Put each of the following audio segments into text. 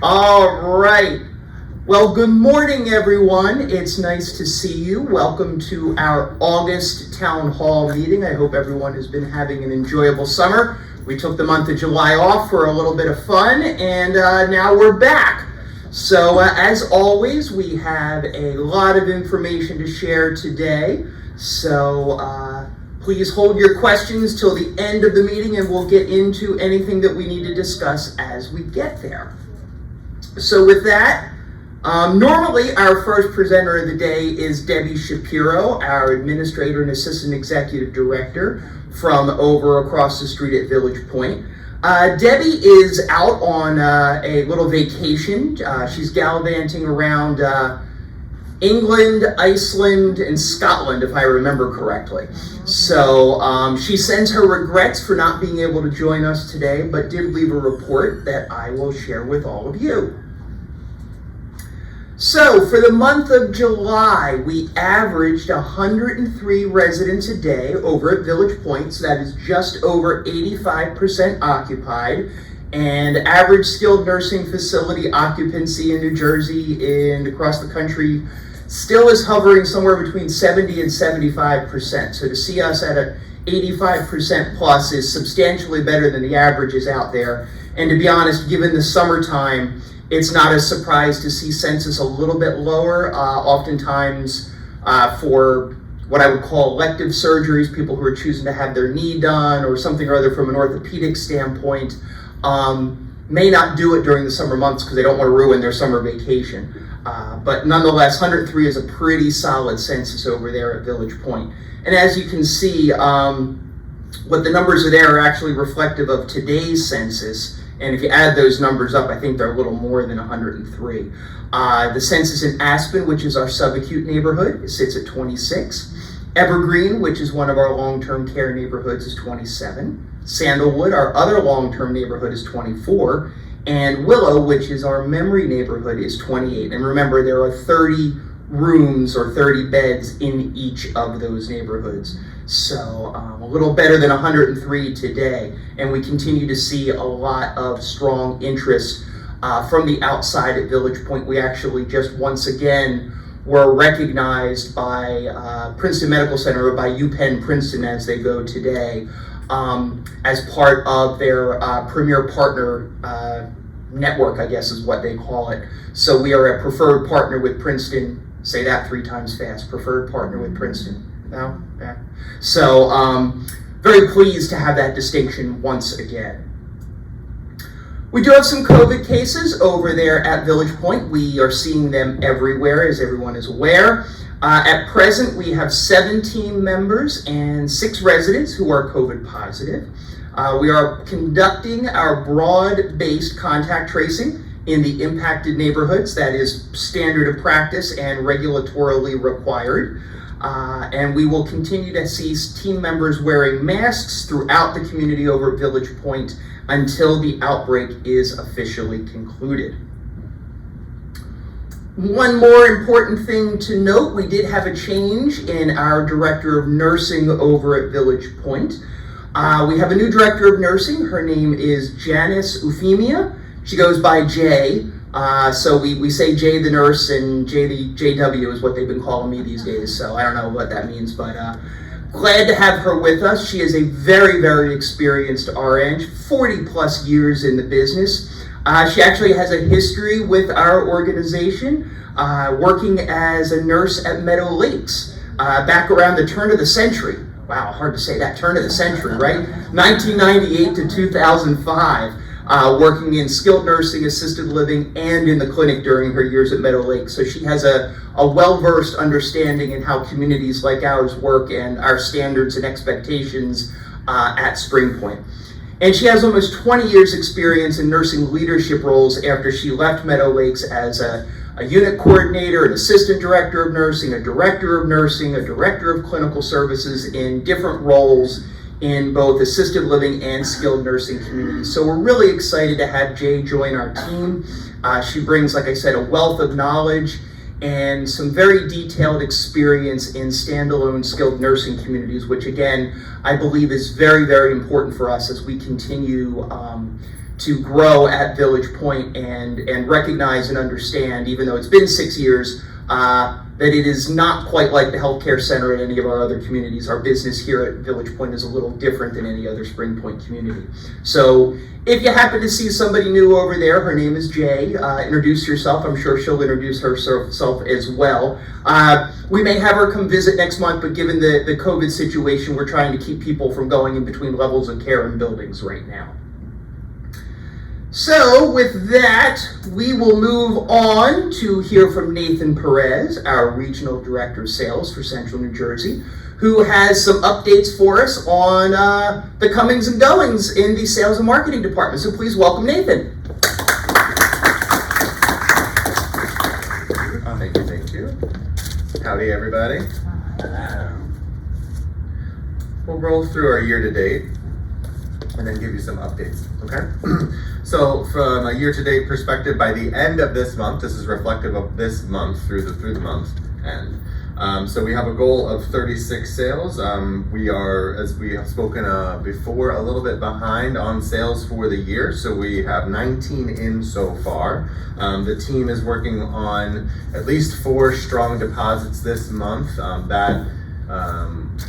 All right. Well, good morning, everyone. It's nice to see you. Welcome to our August Town Hall meeting. I hope everyone has been having an enjoyable summer. We took the month of July off for a little bit of fun, and now we're back. So, as always, we have a lot of information to share today. So, please hold your questions till the end of the meeting, and we'll get into anything that we need to discuss as we get there. So with that, normally our first presenter of the day is Debbie Shapiro, our Administrator and Assistant Executive Director from over across the street at Village Point. Debbie is out on a little vacation. She's gallivanting around England, Iceland, and Scotland, if I remember correctly. So she sends her regrets for not being able to join us today, but did leave a report that I will share with all of you. So for the month of July, we averaged 103 residents a day over at Village Point, so that is just over 85% occupied. And average skilled nursing facility occupancy in New Jersey and across the country still is hovering somewhere between 70 and 75%. So to see us at an 85% plus is substantially better than the averages out there. And to be honest, given the summertime, it's not a surprise to see census a little bit lower. Oftentimes for what I would call elective surgeries, people who are choosing to have their knee done or something or other from an orthopedic standpoint, may not do it during the summer months because they don't want to ruin their summer vacation. But nonetheless, 103 is a pretty solid census over there at Village Point. And as you can see, what the numbers are there are actually reflective of today's census. And if you add those numbers up, I think they're a little more than 103. The census in Aspen, which is our subacute neighborhood, sits at 26. Evergreen, which is one of our long-term care neighborhoods, is 27. Sandalwood, our other long-term neighborhood, is 24. And Willow, which is our memory neighborhood, is 28. And remember, there are 30 rooms or 30 beds in each of those neighborhoods. So a little better than 103 today. And we continue to see a lot of strong interest from the outside at Village Point. We actually just once again were recognized by Princeton Medical Center, or by UPenn Princeton as they go today, as part of their premier partner network, I guess is what they call it. So we are a preferred partner with Princeton. Say that 3 times fast. Preferred partner with Princeton. No? Yeah. So very pleased to have that distinction once again. We do have some COVID cases over there at Village Point. We are seeing them everywhere, as everyone is aware. At present, we have 7 team members and 6 residents who are COVID positive. We are conducting our broad-based contact tracing in the impacted neighborhoods. That is standard of practice and regulatorily required. And we will continue to see team members wearing masks throughout the community over at Village Point until the outbreak is officially concluded. One more important thing to note, we did have a change in our Director of Nursing over at Village Point. We have a new Director of Nursing. Her name is Janice Euphemia. She goes by Jay. So we say Jay the nurse, and Jay the JW is what they've been calling me these days. So I don't know what that means, but glad to have her with us. She is a very, very experienced RN, 40 plus years in the business. She actually has a history with our organization, working as a nurse at Meadow Lakes back around the turn of the century. Wow, hard to say that, turn of the century, right? 1998 to 2005. Working in skilled nursing, assisted living, and in the clinic during her years at Meadow Lakes. So she has a well-versed understanding in how communities like ours work and our standards and expectations at Spring Point. And she has almost 20 years experience in nursing leadership roles after she left Meadow Lakes as a unit coordinator, an assistant director of nursing, a director of clinical services in different roles in both assisted living and skilled nursing communities. So we're really excited to have Jay join our team. She brings, like I said, a wealth of knowledge and some very detailed experience in standalone skilled nursing communities, which again, I believe is very, very important for us as we continue to grow at Village Point and recognize and understand, even though it's been 6 years, that it is not quite like the healthcare center in any of our other communities. Our business here at Village Point is a little different than any other Spring Point community. So if you happen to see somebody new over there, her name is Jay. Introduce yourself. I'm sure she'll introduce herself as well. We may have her come visit next month, but given the COVID situation, we're trying to keep people from going in between levels of care in buildings right now. So with that, we will move on to hear from Nathan Perez, our Regional Director of Sales for Central New Jersey, who has some updates for us on the comings and goings in the Sales and Marketing Department. So please welcome Nathan. Thank you. Howdy, everybody. We'll roll through our year-to-date and then give you some updates, okay? So from a year-to-date perspective, by the end of this month, this is reflective of this month through the month end. So we have a goal of 36 sales. We are, as we have spoken before, a little bit behind on sales for the year. So we have 19 in so far. The team is working on at least 4 strong deposits this month.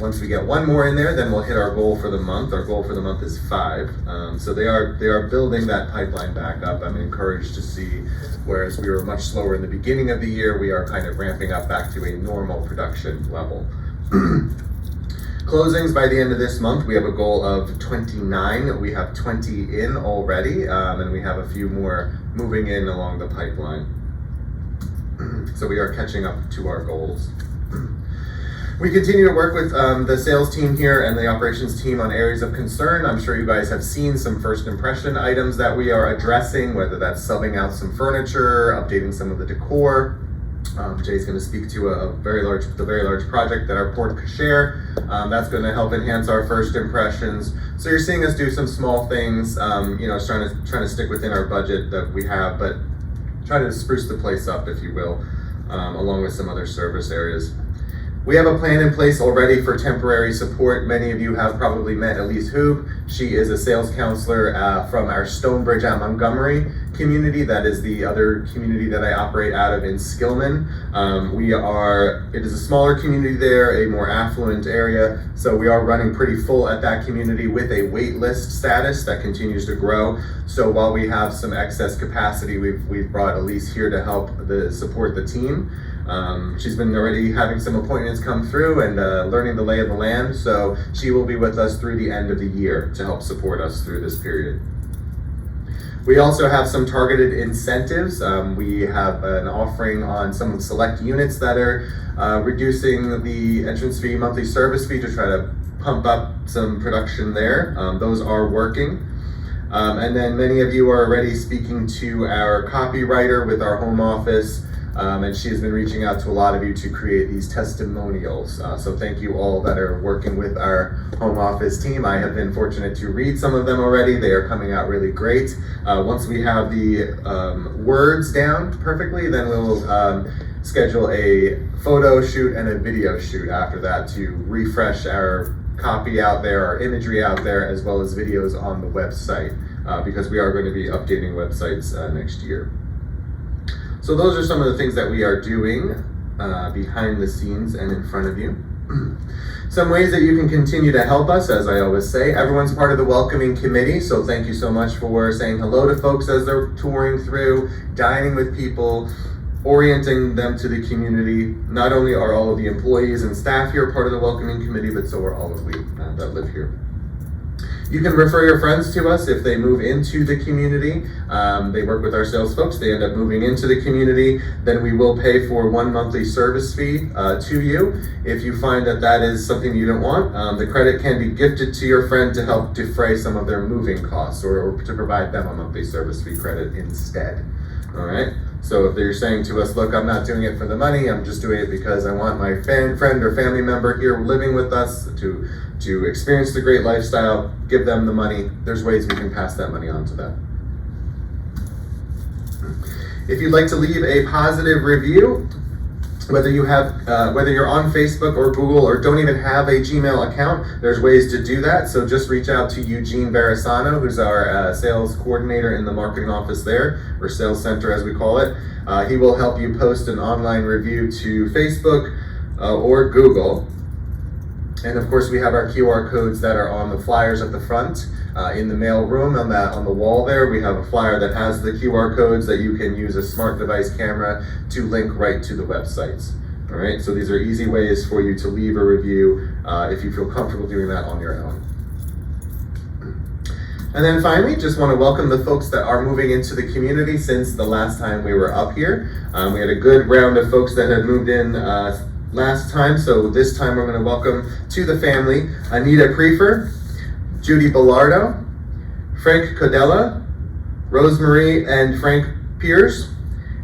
Once we get 1 more in there, then we'll hit our goal for the month. Our goal for the month is 5. So they are building that pipeline back up. I'm encouraged to see, whereas we were much slower in the beginning of the year, we are kind of ramping up back to a normal production level. Closings by the end of this month, we have a goal of 29. We have 20 in already, and we have a few more moving in along the pipeline. So we are catching up to our goals. We continue to work with the sales team here and the operations team on areas of concern. I'm sure you guys have seen some first impression items that we are addressing, whether that's subbing out some furniture, updating some of the decor. Jay's going to speak to the very large project that our port could share. That's going to help enhance our first impressions. So you're seeing us do some small things, trying to stick within our budget that we have, but try to spruce the place up, if you will, along with some other service areas. We have a plan in place already for temporary support. Many of you have probably met Elise Hoop. She is a sales counselor from our Stonebridge at Montgomery community. That is the other community that I operate out of in Skillman. It is a smaller community there, a more affluent area. So we are running pretty full at that community with a wait list status that continues to grow. So while we have some excess capacity, we've brought Elise here to help support the team. She's been already having some appointments come through and learning the lay of the land, so she will be with us through the end of the year to help support us through this period. We also have some targeted incentives. We have an offering on some select units that are reducing the entrance fee, monthly service fee to try to pump up some production there. Those are working. And then many of you are already speaking to our copywriter with our home office. And she has been reaching out to a lot of you to create these testimonials. So thank you all that are working with our home office team. I have been fortunate to read some of them already. They are coming out really great. Once we have the words down perfectly, then we'll schedule a photo shoot and a video shoot after that to refresh our copy out there, our imagery out there, as well as videos on the website, because we are going to be updating websites next year. So those are some of the things that we are doing behind the scenes and in front of you. Some ways that you can continue to help us, as I always say, everyone's part of the welcoming committee, so thank you so much for saying hello to folks as they're touring through, dining with people, orienting them to the community. Not only are all of the employees and staff here part of the welcoming committee, but so are all of we that live here. You can refer your friends to us if they move into the community. They work with our sales folks, they end up moving into the community, then we will pay for 1 monthly service fee to you. If you find that that is something you don't want, the credit can be gifted to your friend to help defray some of their moving costs or to provide them a monthly service fee credit instead. All right. So if they're saying to us, look, I'm not doing it for the money, I'm just doing it because I want my friend or family member here living with us to experience the great lifestyle, give them the money. There's ways we can pass that money on to them. If you'd like to leave a positive review, Whether you're on Facebook or Google or don't even have a Gmail account, there's ways to do that. So just reach out to Eugene Barisano, who's our sales coordinator in the marketing office there, or sales center as we call it. He will help you post an online review to Facebook or Google. And of course, we have our QR codes that are on the flyers at the front. In the mail room, on the wall there, we have a flyer that has the QR codes that you can use a smart device camera to link right to the websites. All right, so these are easy ways for you to leave a review if you feel comfortable doing that on your own. And then finally, just want to welcome the folks that are moving into the community since the last time we were up here. We had a good round of folks that had moved in last time, so this time we're going to welcome to the family Anita Prefer, Judy Bellardo, Frank Codella, Rosemarie and Frank Pierce,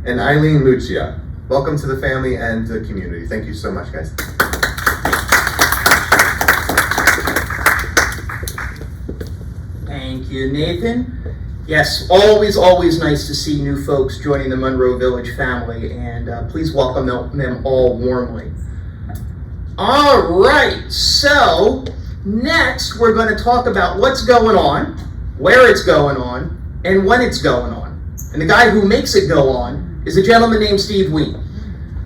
and Eileen Muccia. Welcome to the family and the community. Thank you so much, guys. Thank you, Nathan. Yes, always nice to see new folks joining the Monroe Village family, and please welcome them all warmly. All right, so next we're going to talk about what's going on, where it's going on, and when it's going on. And the guy who makes it go on is a gentleman named Steve Ween.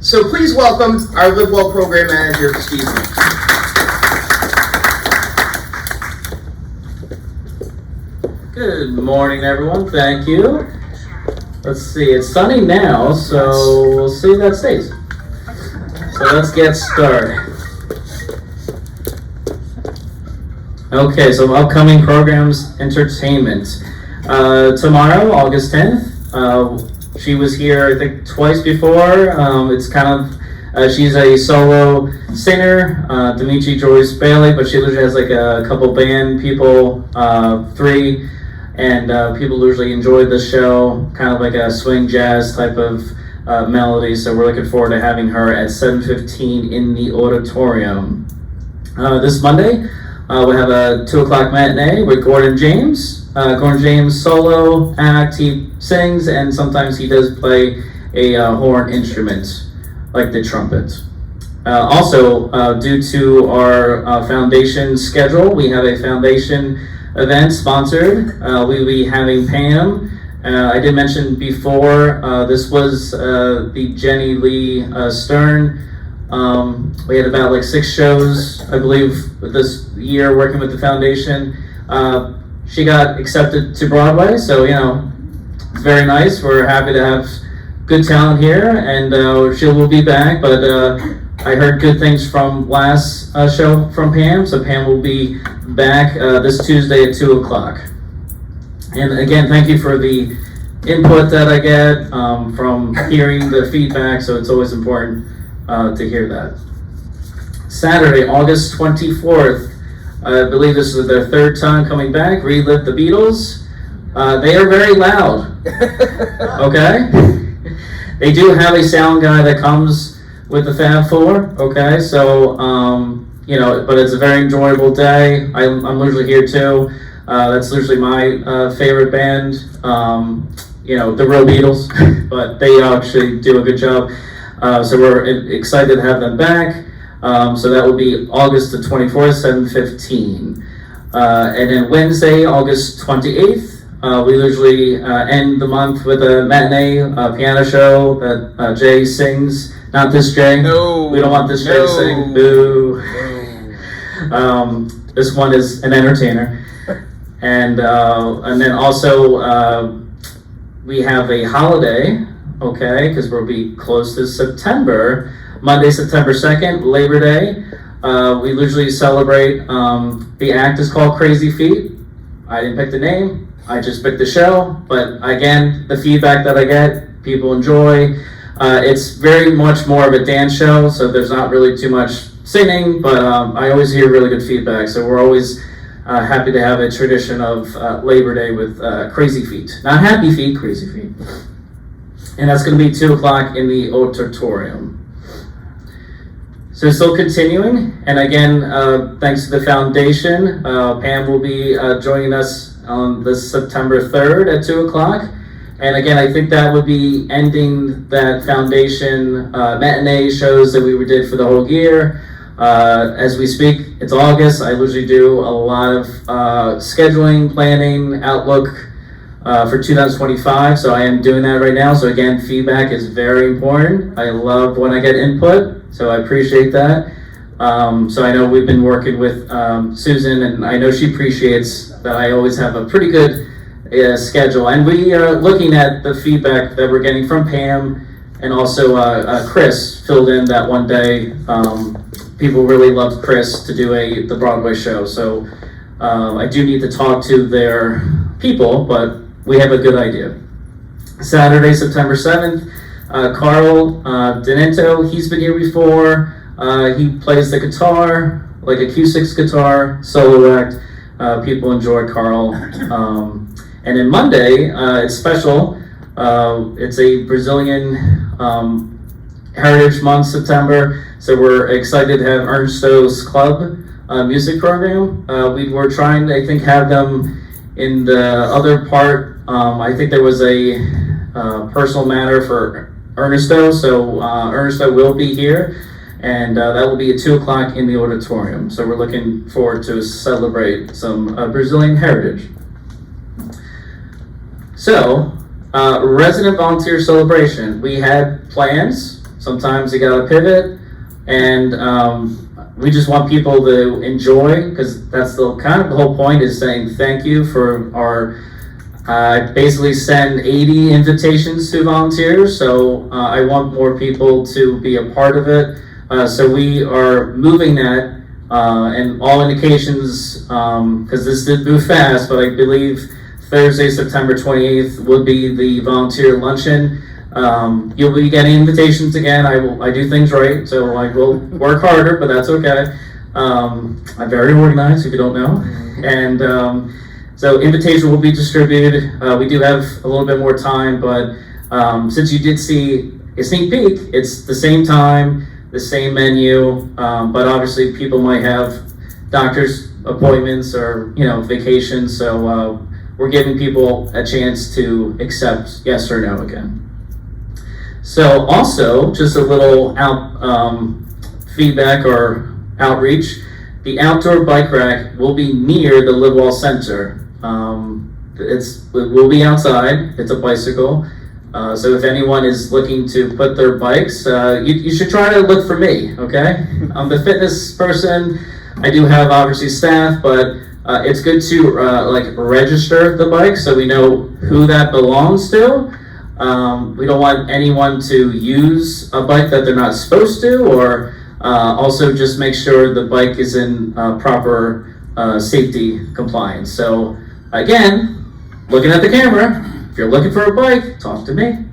So please welcome our Live Well Program Manager, Steve Ween. Good morning, everyone. Thank you. Let's see, it's sunny now, so we'll see if that stays. So let's get started. Okay, so upcoming programs, entertainment. Tomorrow, August 10th, she was here, I think, twice before. It's kind of, she's a solo singer, Dimitri Joyce Bailey, but she usually has like a couple band people, 3. And people usually enjoy the show, kind of like a swing jazz type of melody. So we're looking forward to having her at 7:15 in the auditorium. This Monday, we have a 2 o'clock matinee with Gordon James. Gordon James solo act. He sings and sometimes he does play a horn instrument, like the trumpet. Also, due to our foundation schedule, we have a foundation event sponsored. We'll be having Pam. I did mention before, this was the Jenny Lee Stern. We had about like 6 shows, I believe, this year working with the foundation. She got accepted to Broadway, so you know, it's very nice. We're happy to have good talent here, and she will be back. But I heard good things from last show from Pam, so Pam will be back this Tuesday at 2 o'clock. And again, thank you for the input that I get from hearing the feedback, so it's always important to hear that. Saturday, August 24th, I believe this is their 3rd time coming back, Relive the Beatles. They are very loud, okay? They do have a sound guy that comes with the Fab Four, okay? So, you know, but it's a very enjoyable day. I'm usually here too. That's usually my favorite band. You know, the real Beatles, but they actually do a good job. So we're excited to have them back. So that will be August the 24th, 7:15. And then Wednesday, August 28th, we usually end the month with a matinee piano show that Jay sings. Not this Jay. No. We don't want this Jay to sing. Boo. No. This one is an entertainer. And then also we have a holiday, okay, because we'll be close to September. Monday, September 2nd, Labor Day. We usually celebrate, the act is called Crazy Feet. I didn't pick the name, I just picked the show. But again, the feedback that I get, people enjoy. It's very much more of a dance show, so there's not really too much singing, but I always hear really good feedback. So we're always happy to have a tradition of Labor Day with Crazy Feet. Not Happy Feet, Crazy Feet. And that's going to be 2 o'clock in the auditorium. So still continuing, and again, thanks to the foundation, Pam will be joining us on this September 3rd at 2 o'clock. And again, I think that would be ending that foundation matinee shows that we did for the whole year. As we speak, it's August. I usually do a lot of scheduling, planning, outlook for 2025. So I am doing that right now. So again, feedback is very important. I love when I get input, so I appreciate that. So I know we've been working with Susan, and I know she appreciates that I always have a pretty good schedule. And we are looking at the feedback that we're getting from Pam, and also Chris filled in that one day. People really loved Chris to do the Broadway show. So I do need to talk to their people, but we have a good idea. Saturday, September 7th, Carl Denento, he's been here before. He plays the guitar, like acoustic guitar, solo act. People enjoy Carl. And then Monday, it's special. It's a Brazilian Heritage Month, September. So we're excited to have Ernsto's Club music program. We were trying to, I think, have them in the other part. I think there was a personal matter for Ernesto, so Ernesto will be here, and that will be at 2 o'clock in the auditorium. So we're looking forward to celebrate some Brazilian heritage. So, resident volunteer celebration. We had plans. Sometimes you gotta pivot, and we just want people to enjoy, because that's the whole point, is saying thank you for our. Basically send 80 invitations to volunteers, so I want more people to be a part of it. So we are moving that, and all indications, because this did move fast, but I believe Thursday, September 28th will be the volunteer luncheon. You'll be getting invitations again. I do things right, so I will work harder, but that's okay. I'm very organized, if you don't know. And so invitation will be distributed. We do have a little bit more time, but since you did see a sneak peek, it's the same time, the same menu, but obviously people might have doctor's appointments or vacations, so we're giving people a chance to accept yes or no again. So also, just a little feedback or outreach, the outdoor bike rack will be near the Lidwell Center. It will be outside. It's a bicycle. So if anyone is looking to put their bikes, you should try to look for me, okay? I'm the fitness person. I do have obviously staff, but it's good to register the bike so we know who that belongs to. We don't want anyone to use a bike that they're not supposed to, or also just make sure the bike is in proper safety compliance. So again, looking at the camera, if you're looking for a bike, talk to me.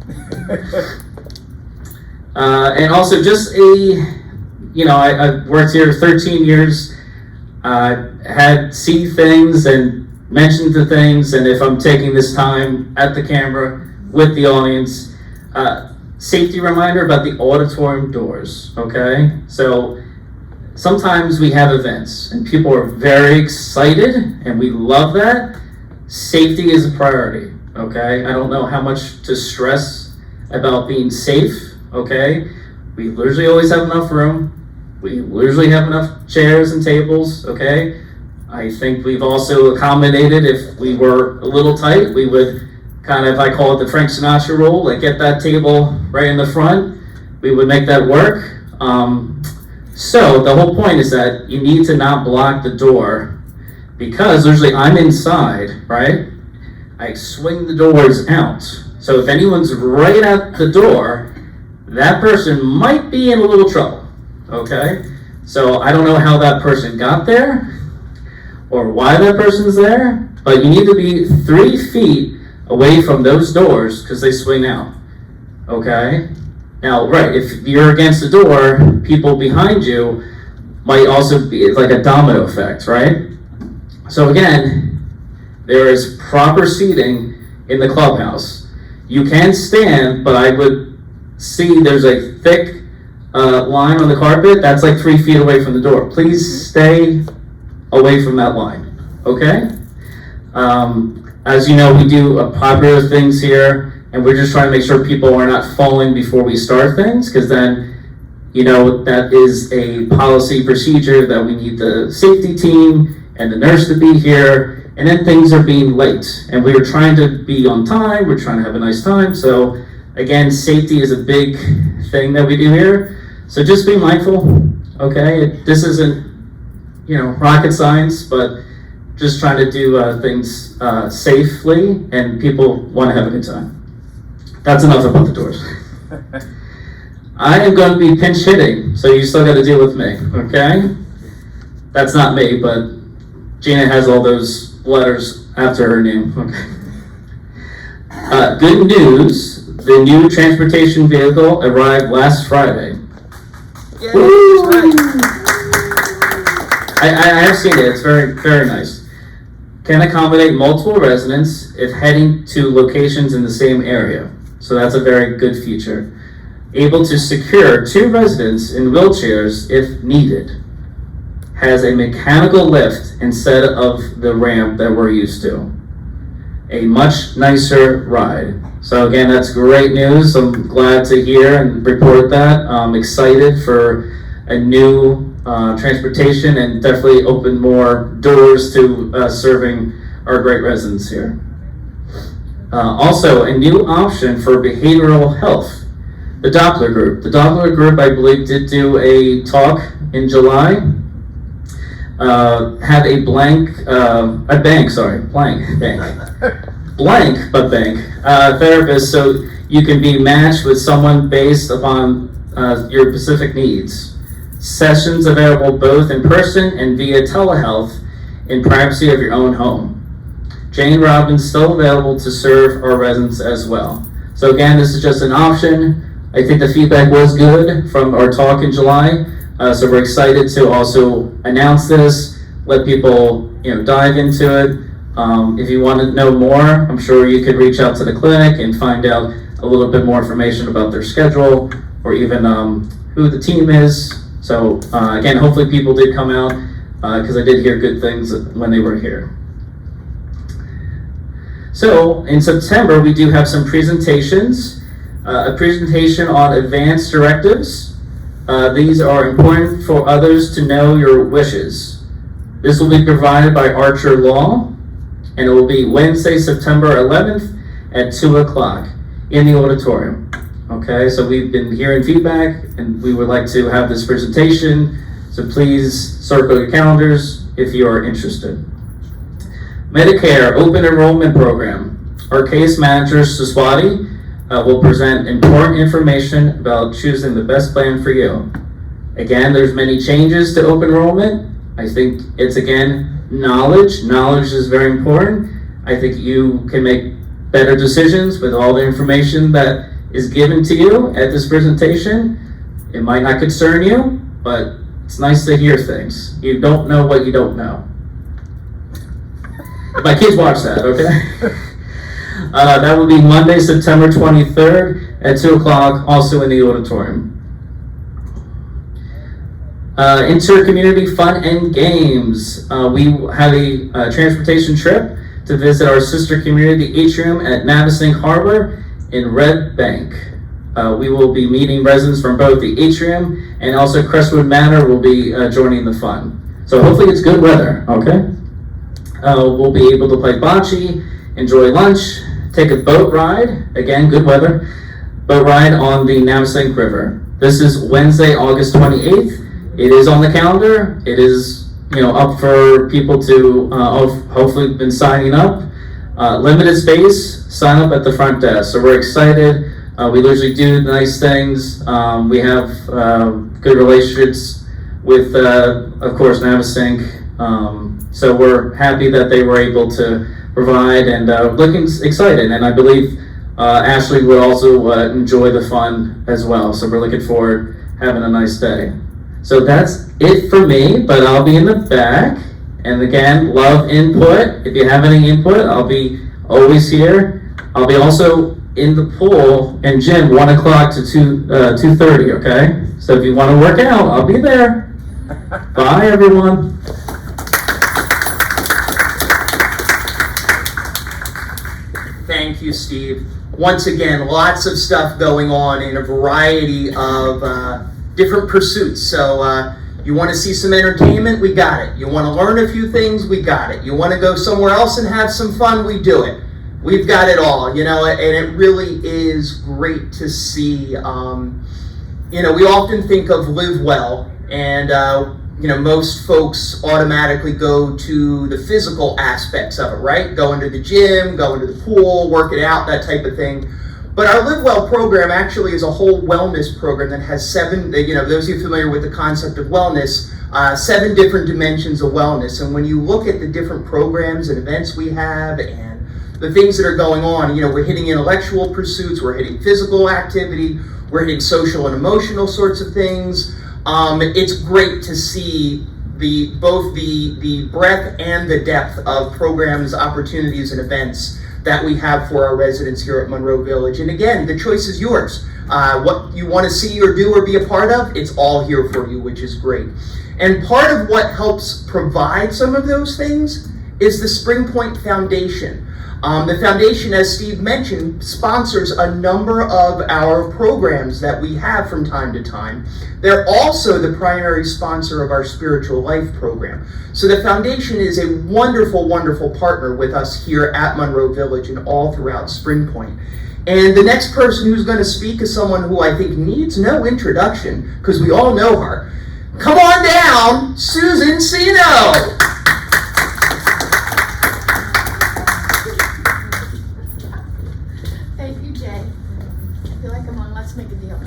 And also just I've worked here 13 years, had see things and mentioned the things, and if I'm taking this time at the camera with the audience, safety reminder about the auditorium doors, okay? So sometimes we have events and people are very excited and we love that. Safety is a priority, okay? I don't know how much to stress about being safe, okay? We usually always have enough room. We usually have enough chairs and tables, okay? I think we've also accommodated. If we were a little tight, we would kind of, I call it the Frank Sinatra rule, like get that table right in the front. We would make that work. So the whole point is that you need to not block the door, because usually I'm inside, right? I swing the doors out. So if anyone's right at the door, that person might be in a little trouble, okay? So I don't know how that person got there or why that person's there, but you need to be 3 feet away from those doors because they swing out, okay? Now, right, if you're against the door, people behind you might also be, it's like a domino effect, right? So again, there is proper seating in the clubhouse. You can stand, but I would see there's a thick line on the carpet. That's like 3 feet away from the door. Please stay away from that line, okay? As you know, we do popular things here. and we're just trying to make sure people are not falling before we start things, because then, that is a policy procedure that we need the safety team and the nurse to be here, and then things are being late. And we're trying to be on time, we're trying to have a nice time. So again, safety is a big thing that we do here. So just be mindful, okay? This isn't, rocket science, but just trying to do things safely, and people want to have a good time. That's enough about the doors. I am going to be pinch hitting, so you still got to deal with me, okay? That's not me, but Gina has all those letters after her name. Okay. Good news, the new transportation vehicle arrived last Friday. Yeah, that's right. I have seen it, it's very, very nice. Can accommodate multiple residents if heading to locations in the same area. So that's a very good feature. Able to secure 2 residents in wheelchairs if needed. Has a mechanical lift instead of the ramp that we're used to. A much nicer ride. So again, that's great news. I'm glad to hear and report that. I'm excited for a new transportation, and definitely open more doors to serving our great residents here. Also, a new option for behavioral health. The Doppler Group. The Doppler Group, I believe, did do a talk in July. Had a blank therapist, so you can be matched with someone based upon your specific needs. Sessions available both in person and via telehealth in privacy of your own home. Jane Robbins still available to serve our residents as well. So again, this is just an option. I think the feedback was good from our talk in July, so we're excited to also announce this, let people dive into it. If you want to know more, I'm sure you could reach out to the clinic and find out a little bit more information about their schedule, or even who the team is. So again, hopefully people did come out, because I did hear good things when they were here. So in September, we do have some presentations. A presentation on advanced directives. These are important for others to know your wishes. This will be provided by Archer Law, and it will be Wednesday, September 11th at 2 o'clock in the auditorium. Okay, so we've been hearing feedback, and we would like to have this presentation, so please circle your calendars if you are interested. Medicare Open Enrollment Program. Our case manager, Suswati, will present important information about choosing the best plan for you. Again, there's many changes to open enrollment. I think it's, again, knowledge. Knowledge is very important. I think you can make better decisions with all the information that is given to you at this presentation. It might not concern you, but it's nice to hear things. You don't know what you don't know. My kids watch that, okay? That will be Monday, September 23rd at 2 o'clock, also in the auditorium. Inter-community fun and games. We have a transportation trip to visit our sister community, the Atrium at Navesink Harbor in Red Bank. We will be meeting residents from both the Atrium and also Crestwood Manor will be joining the fun. So hopefully it's good weather, okay? We'll be able to play bocce, enjoy lunch, take a boat ride, again, good weather, boat ride on the Navesink River. This is Wednesday, August 28th. It is on the calendar. It is, up for people to hopefully been signing up. Limited space, sign up at the front desk. So we're excited. We usually do nice things. We have good relationships with, of course, Navesink. So we're happy that they were able to provide, and looking excited, and I believe Ashley will also enjoy the fun as well, so we're looking forward having a nice day. So that's it for me, but I'll be in the back, and again, love input. If you have any input, I'll be always here. I'll be also in the pool and gym 1 o'clock to 2:30, okay? So if you want to work out, I'll be there. Bye, everyone. Thank Thank you, Steve. Once again, lots of stuff going on in a variety of different pursuits. So you want to see some entertainment? We got it. You want to learn a few things? We got it. You want to go somewhere else and have some fun? We do it. We've got it all, you know, and it really is great to see. You know, we often think of Live Well, and you know, most folks automatically go to the physical aspects of it, right? Going to the gym, going to the pool, working out, that type of thing. But our Live Well program actually is a whole wellness program that has 7, you know, those of you familiar with the concept of wellness, 7 different dimensions of wellness. And when you look at the different programs and events we have and the things that are going on, you know, we're hitting intellectual pursuits, we're hitting physical activity, we're hitting social and emotional sorts of things. It's great to see both the breadth and the depth of programs, opportunities, and events that we have for our residents here at Monroe Village. And again, the choice is yours. What you want to see or do or be a part of, it's all here for you, which is great. And part of what helps provide some of those things is the Spring Point Foundation. The foundation, as Steve mentioned, sponsors a number of our programs that we have from time to time. They're also the primary sponsor of our Spiritual Life program. So the foundation is a wonderful, wonderful partner with us here at Monroe Village and all throughout Spring Point. And the next person who's going to speak is someone who I think needs no introduction, because we all know her. Come on down, Susan Sino!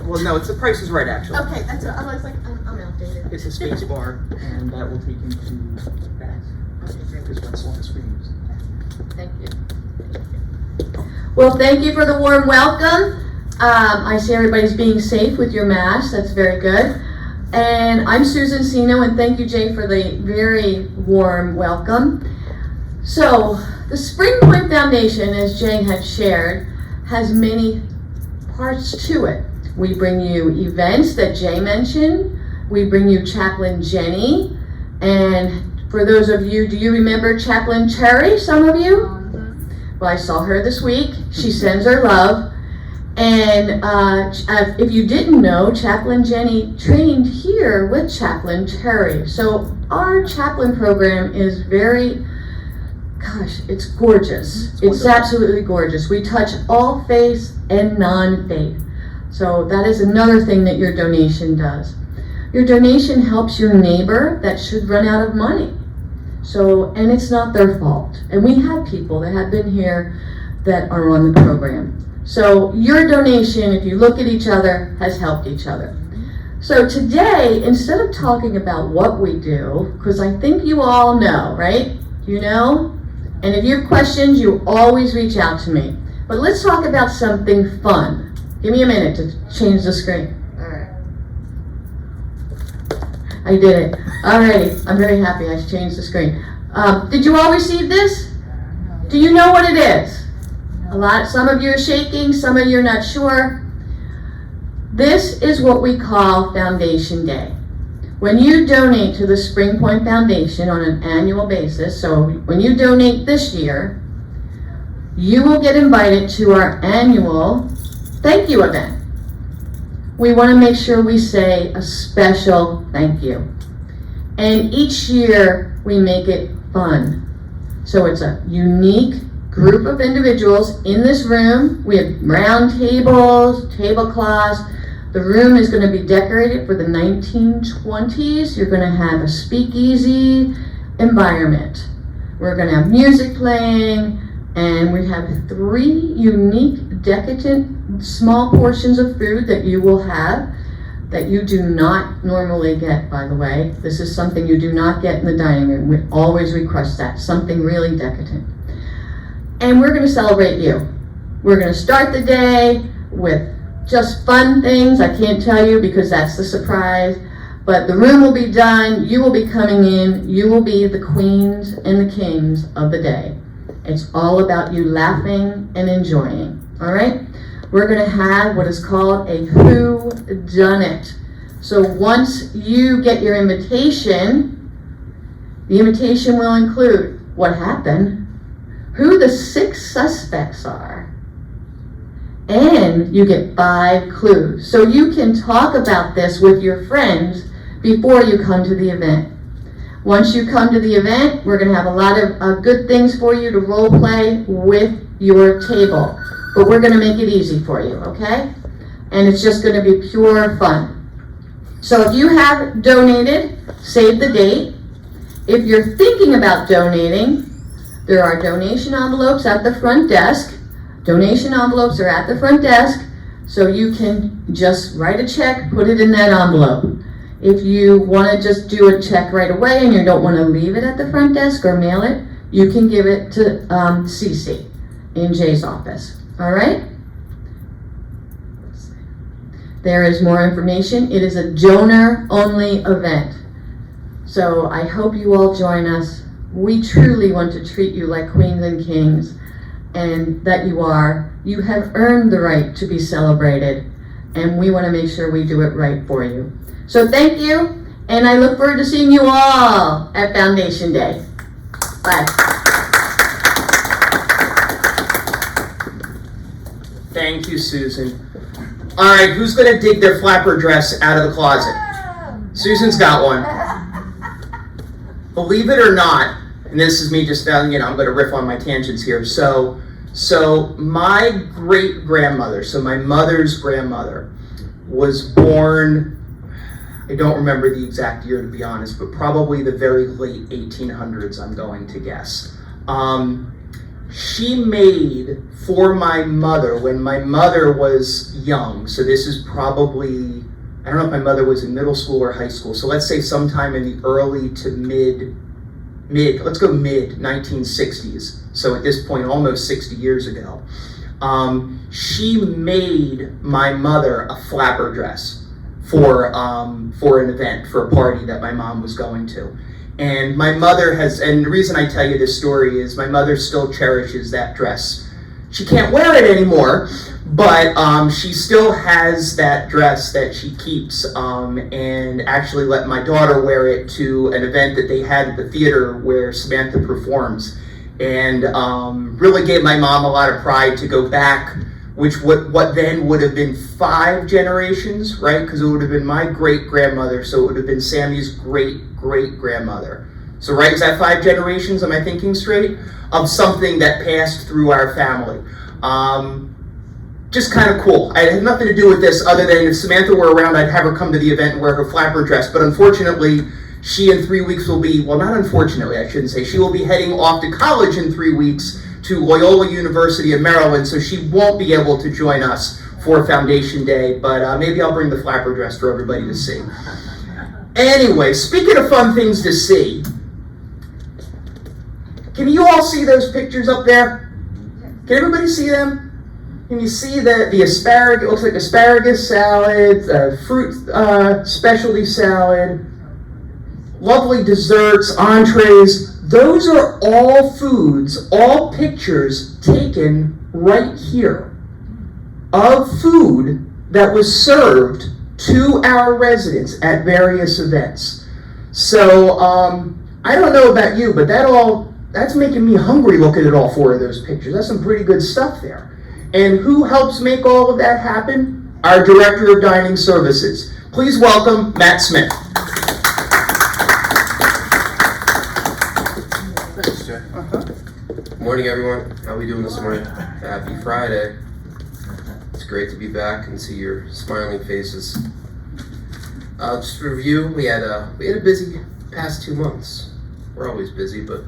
Well, no, it's The Price is Right, actually. Okay, that's what I was like. I'm outdated. It's a space bar, and that will take you to that. Okay, great. Because that's all the screens. Thank you. Well, thank you for the warm welcome. I see everybody's being safe with your masks. That's very good. And I'm Susan Sino, and thank you, Jay, for the very warm welcome. So, the Spring Point Foundation, as Jay had shared, has many parts to it. We bring you events that Jay mentioned. We bring you Chaplain Jenny. And for those of you, do you remember Chaplain Cherry, some of you? Well, I saw her this week. She sends her love. And if you didn't know, Chaplain Jenny trained here with Chaplain Cherry. So our chaplain program is very, gosh, it's gorgeous. It's absolutely gorgeous. We touch all faith and non-faith. So that is another thing that your donation does. Your donation helps your neighbor that should run out of money. So, and it's not their fault. And we have people that have been here that are on the program. So your donation, if you look at each other, has helped each other. So today, instead of talking about what we do, because I think you all know, right? You know? And if you have questions, you always reach out to me. But let's talk about something fun. Give me a minute to change the screen. All right. I did it. Alrighty. I'm very happy I changed the screen. Did you all receive this? Do you know what it is? Some of you are shaking, some of you are not sure. This is what we call Foundation Day. When you donate to the Spring Point Foundation on an annual basis, so when you donate this year, you will get invited to our annual thank you event. We want to make sure we say a special thank you. And each year we make it fun. So it's a unique group of individuals in this room. We have round tables, tablecloths. The room is going to be decorated for the 1920s. You're going to have a speakeasy environment. We're going to have music playing, and we have 3 unique, decadent, small portions of food that you will have that you do not normally get, by the way. This is something you do not get in the dining room. We always request that, something really decadent. And we're going to celebrate you. We're going to start the day with just fun things. I can't tell you because that's the surprise. But the room will be done. You will be coming in. You will be the queens and the kings of the day. It's all about you laughing and enjoying. All right? We're going to have what is called a Who Done It. So once you get your invitation, the invitation will include what happened, who the 6 suspects are, And you get 5 clues. So you can talk about this with your friends before you come to the event. Once you come to the event, we're going to have a lot of good things for you to role play with your table. But we're going to make it easy for you, okay? And it's just going to be pure fun. So if you have donated, save the date. If you're thinking about donating, there are donation envelopes at the front desk. Donation envelopes are at the front desk, so you can just write a check, put it in that envelope. If you want to just do a check right away and you don't want to leave it at the front desk or mail it, you can give it to Cece in Jay's office. All right? There is more information. It is a donor-only event. So I hope you all join us. We truly want to treat you like queens and kings, and that you are. You have earned the right to be celebrated, and we want to make sure we do it right for you. So thank you, and I look forward to seeing you all at Foundation Day. Bye. Thank you, Susan. All right, who's gonna dig their flapper dress out of the closet? Susan's got one. Believe it or not, and this is me just, I'm gonna riff on my tangents here. So my great-grandmother, so my mother's grandmother, was born, I don't remember the exact year to be honest, but probably the very late 1800s, I'm going to guess. She made for my mother, when my mother was young, so this is probably, I don't know if my mother was in middle school or high school, so let's say sometime in the early to mid 1960s, so at this point almost 60 years ago. She made my mother a flapper dress for an event, for a party that my mom was going to. And my mother and the reason I tell you this story is my mother still cherishes that dress. She can't wear it anymore, but she still has that dress that she keeps, and actually let my daughter wear it to an event that they had at the theater where Samantha performs, and really gave my mom a lot of pride to go back, what then would have been 5 generations, right? Because it would have been my great-grandmother, so it would have been Sammy's great-great-grandmother. So right, is that 5 generations, am I thinking straight? Of something that passed through our family. Just kind of cool. I had nothing to do with this other than if Samantha were around, I'd have her come to the event and wear her flapper dress, but unfortunately, she in 3 weeks will be, well, not unfortunately, I shouldn't say, she will be heading off to college in 3 weeks to Loyola University of Maryland, so she won't be able to join us for Foundation Day, but maybe I'll bring the flapper dress for everybody to see. Anyway, speaking of fun things to see, can you all see those pictures up there? Can everybody see them? Can you see the asparagus? It looks like asparagus salad, fruit specialty salad, lovely desserts, entrees. Those are all foods, all pictures taken right here of food that was served to our residents at various events. So I don't know about you, but that's making me hungry looking at all 4 of those pictures. That's some pretty good stuff there. And who helps make all of that happen? Our Director of Dining Services. Please welcome Matt Smith. Thanks, Jay. Morning, everyone. How are we doing this morning? Happy Friday. It's great to be back and see your smiling faces. Just to review, we had a busy past 2 months. We're always busy, but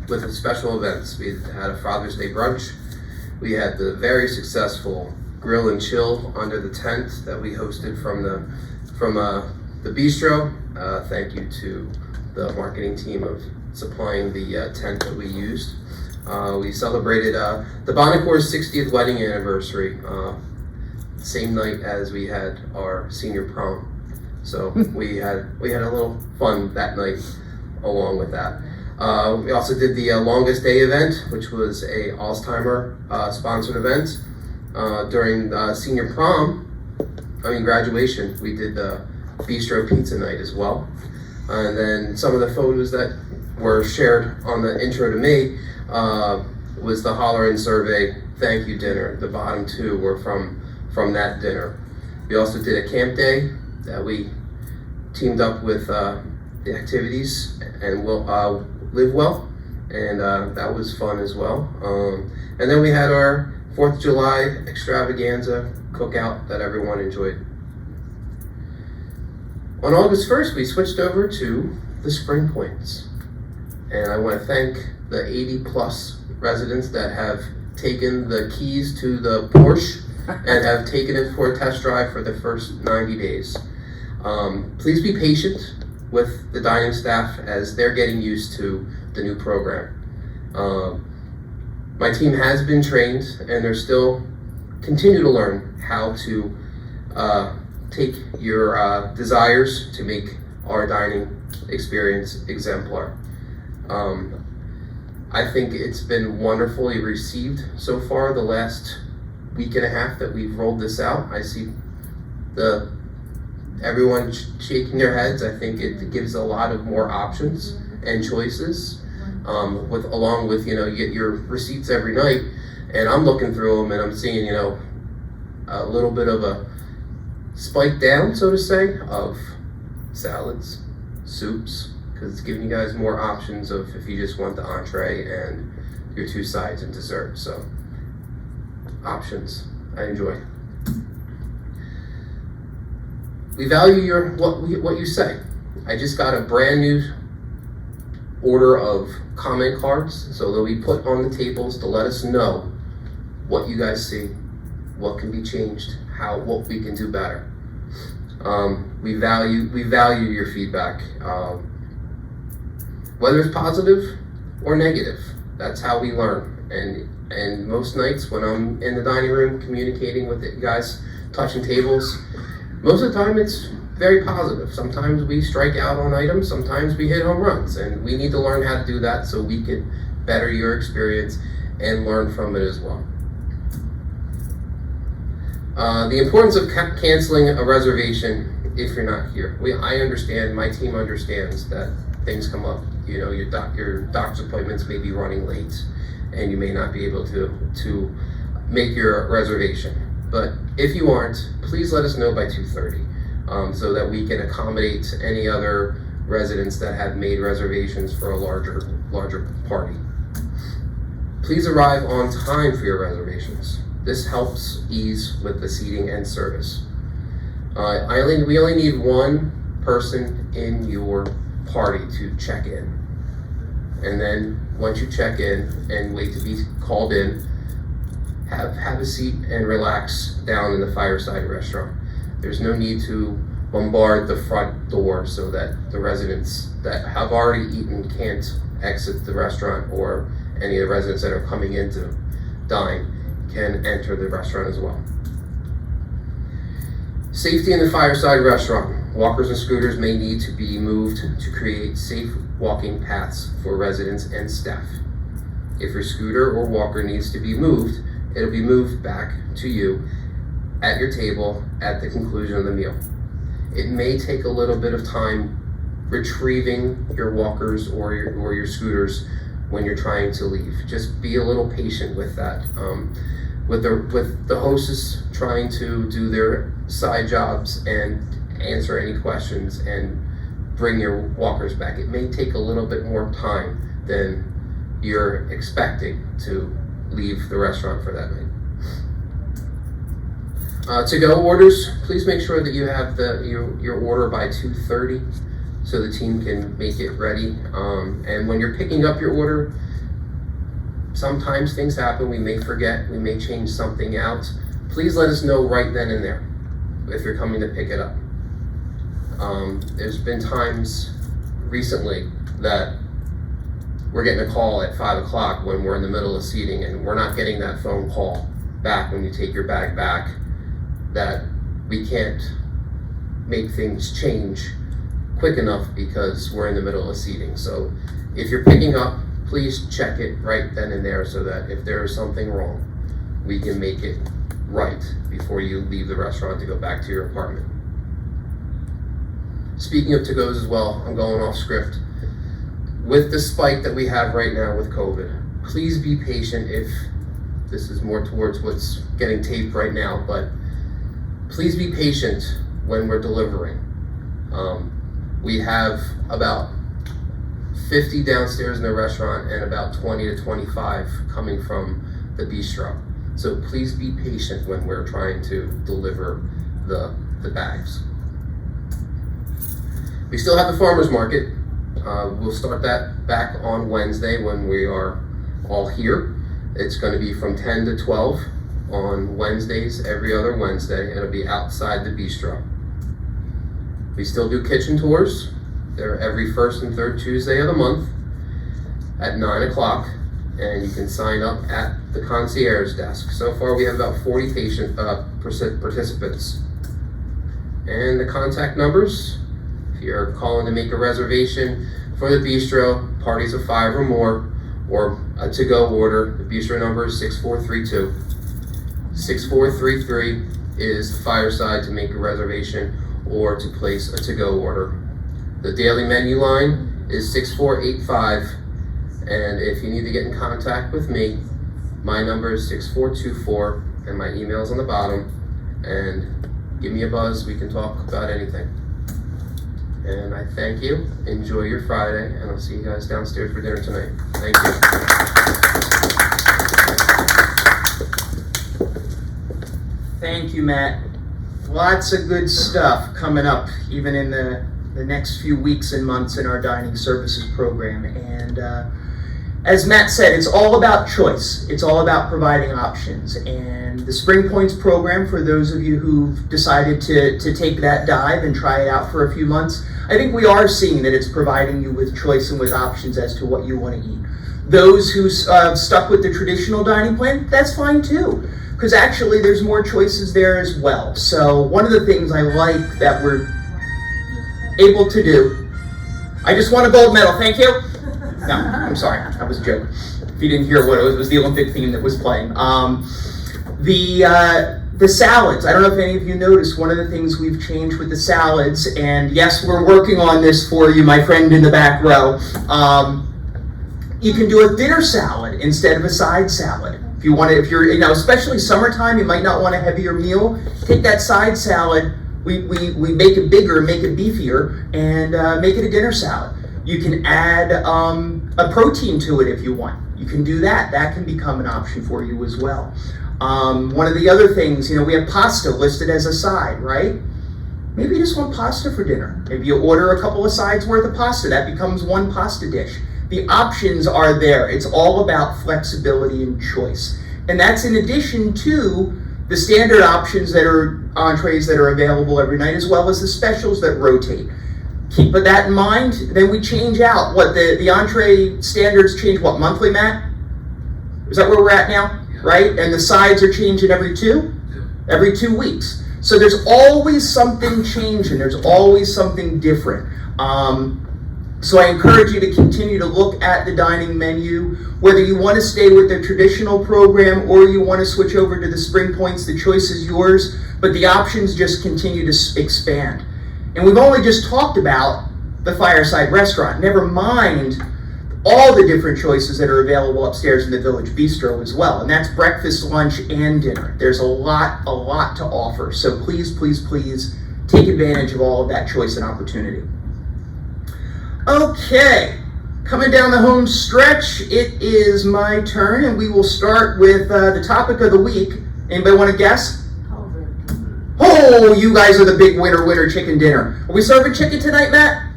with the special events. We had a Father's Day brunch. We had the very successful grill and chill under the tent that we hosted from the bistro. Thank you to the marketing team of supplying the tent that we used. We celebrated the Bonacor's 60th wedding anniversary, same night as we had our senior prom. So we had a little fun that night along with that. We also did the Longest Day event, which was a Alzheimer sponsored event. During senior graduation, we did the bistro pizza night as well. And then some of the photos that were shared on the intro to me, was the Holler In Survey thank you dinner. The bottom two were from that dinner. We also did a camp day that we teamed up with the activities and Live Well, and that was fun as well. And then we had our 4th of July extravaganza cookout that everyone enjoyed. On August 1st, we switched over to the Spring Points. And I want to thank the 80 plus residents that have taken the keys to the Porsche and have taken it for a test drive for the first 90 days. Please be patient with the dining staff as they're getting used to the new program. My team has been trained and they're still continue to learn how to take your desires to make our dining experience exemplar. I think it's been wonderfully received so far the last week and a half that we've rolled this out. I see everyone shaking their heads. I think it gives a lot of more options and choices. Along with, you get your receipts every night, and I'm looking through them and I'm seeing, a little bit of a spike down, so to say, of salads, soups, because it's giving you guys more options of if you just want the entree and your 2 sides and dessert. So options, I enjoy. We value what you say. I just got a brand new order of comment cards, so they'll be put on the tables to let us know what you guys see, what can be changed, what we can do better. We value your feedback, whether it's positive or negative. That's how we learn. And most nights when I'm in the dining room communicating with you guys, touching tables, most of the time it's very positive. Sometimes we strike out on items, sometimes we hit home runs, and we need to learn how to do that so we can better your experience and learn from it as well. The importance of canceling a reservation if you're not here. I understand, my team understands that things come up. Your doctor's appointments may be running late and you may not be able to make your reservation. But if you aren't, please let us know by 2:30. So that we can accommodate any other residents that have made reservations for a larger party. Please arrive on time for your reservations. This helps ease with the seating and service. We only need one person in your party to check in. And then once you check in and wait to be called in, have a seat and relax down in the Fireside restaurant. There's no need to bombard the front door so that the residents that have already eaten can't exit the restaurant, or any of the residents that are coming in to dine can enter the restaurant as well. Safety in the Fireside restaurant. Walkers and scooters may need to be moved to create safe walking paths for residents and staff. If your scooter or walker needs to be moved, it'll be moved back to you at your table at the conclusion of the meal. It may take a little bit of time retrieving your walkers or your scooters when you're trying to leave. Just be a little patient with that. With the hostess trying to do their side jobs and answer any questions and bring your walkers back, it may take a little bit more time than you're expecting to leave the restaurant for that night. To-go orders, please make sure that you have your order by 2:30 so the team can make it ready. And when you're picking up your order, sometimes things happen. We may forget, we may change something out. Please let us know right then and there if you're coming to pick it up. There's been times recently that we're getting a call at 5 o'clock when we're in the middle of seating and we're not getting that phone call back when you take your bag back, that we can't make things change quick enough because we're in the middle of seating. So if you're picking up, please check it right then and there so that if there is something wrong, we can make it right before you leave the restaurant to go back to your apartment. Speaking of to-goes as well, I'm going off script. With the spike that we have right now with COVID, please be patient if this is more towards what's getting taped right now, but please be patient when we're delivering. We have about 50 downstairs in the restaurant and about 20 to 25 coming from the bistro. So please be patient when we're trying to deliver the bags. We still have the farmer's market. We'll start that back on Wednesday when we are all here. It's going to be from 10 to 12 on Wednesdays, every other Wednesday, and it'll be outside the bistro. We still do kitchen tours. They're every first and third Tuesday of the month at 9 o'clock, and you can sign up at the concierge desk. So far we have about 40 participants. And the contact numbers, if you're calling to make a reservation for the bistro, parties of 5 or more, or a to-go order, the bistro number is 6432. 6433 is the Fireside to make a reservation or to place a to-go order. The daily menu line is 6485, and if you need to get in contact with me, my number is 6424, and my email is on the bottom, and give me a buzz, we can talk about anything. And I thank you, enjoy your Friday, and I'll see you guys downstairs for dinner tonight. Thank you. Thank you, Matt. Lots of good stuff coming up, even in the next few weeks and months in our dining services program. And as Matt said, it's all about choice. It's all about providing options. And the Spring Points program, for those of you who've decided to take that dive and try it out for a few months, I think we are seeing that it's providing you with choice and with options as to what you want to eat. Those who stuck with the traditional dining plan, that's fine too, because actually there's more choices there as well. So one of the things I like that we're able to do, I just won a gold medal, thank you. No, I'm sorry, that was a joke. If you didn't hear what it was the Olympic theme that was playing. The salads, I don't know if any of you noticed, one of the things we've changed with the salads, and yes, we're working on this for you, my friend in the back row. You can do a dinner salad instead of a side salad. If you want to, if you're, especially summertime, you might not want a heavier meal. Take that side salad, we make it bigger, make it beefier, and make it a dinner salad. You can add a protein to it if you want. You can do that. That can become an option for you as well. One of the other things, we have pasta listed as a side, right? Maybe you just want pasta for dinner. Maybe you order a couple of sides worth of pasta. That becomes one pasta dish. The options are there. It's all about flexibility and choice. And that's in addition to the standard options that are entrees that are available every night, as well as the specials that rotate. Keep that in mind. Then we change out what the entree standards change, what, monthly, Matt? Is that where we're at now? Right? And the sides are changing every 2 weeks. So there's always something changing. There's always something different. So I encourage you to continue to look at the dining menu, whether you want to stay with the traditional program or you want to switch over to the Spring Points. The choice is yours, but the options just continue to expand. And we've only just talked about the Fireside Restaurant. Never mind all the different choices that are available upstairs in the Village Bistro as well. And that's breakfast, lunch, and dinner. There's a lot to offer. So please, please, please take advantage of all of that choice and opportunity. Okay, coming down the home stretch, it is my turn, and we will start with the topic of the week. Anybody want to guess? Oh, you guys are the big winner chicken dinner. Are we serving chicken tonight, Matt?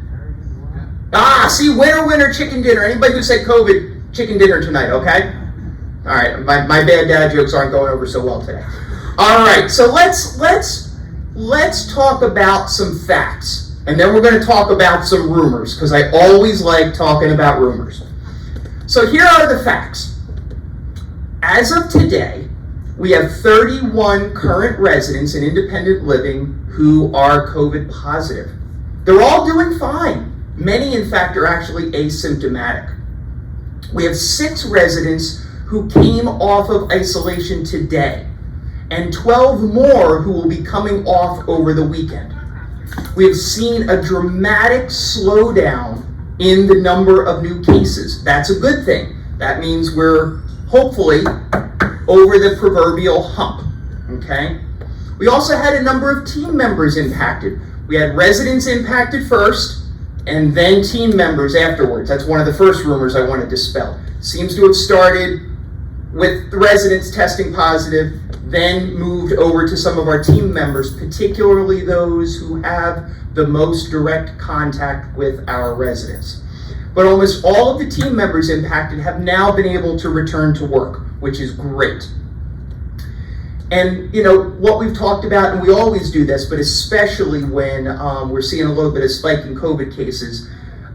See, winner chicken dinner. Anybody who said COVID, chicken dinner tonight, okay? All right, my bad dad jokes aren't going over so well today. All right, so let's talk about some facts. And then we're going to talk about some rumors, because I always like talking about rumors. So here are the facts. As of today, we have 31 current residents in independent living who are COVID positive. They're all doing fine. Many, in fact, are actually asymptomatic. We have 6 residents who came off of isolation today, and 12 more who will be coming off over the weekend. We have seen a dramatic slowdown in the number of new cases. That's a good thing. That means we're hopefully over the proverbial hump, okay? We also had a number of team members impacted. We had residents impacted first, and then team members afterwards. That's one of the first rumors I want to dispel. Seems to have started with the residents testing positive, then moved over to some of our team members, particularly those who have the most direct contact with our residents. But almost all of the team members impacted have now been able to return to work, which is great. And you know, what we've talked about, and we always do this, but especially when we're seeing a little bit of spike in COVID cases,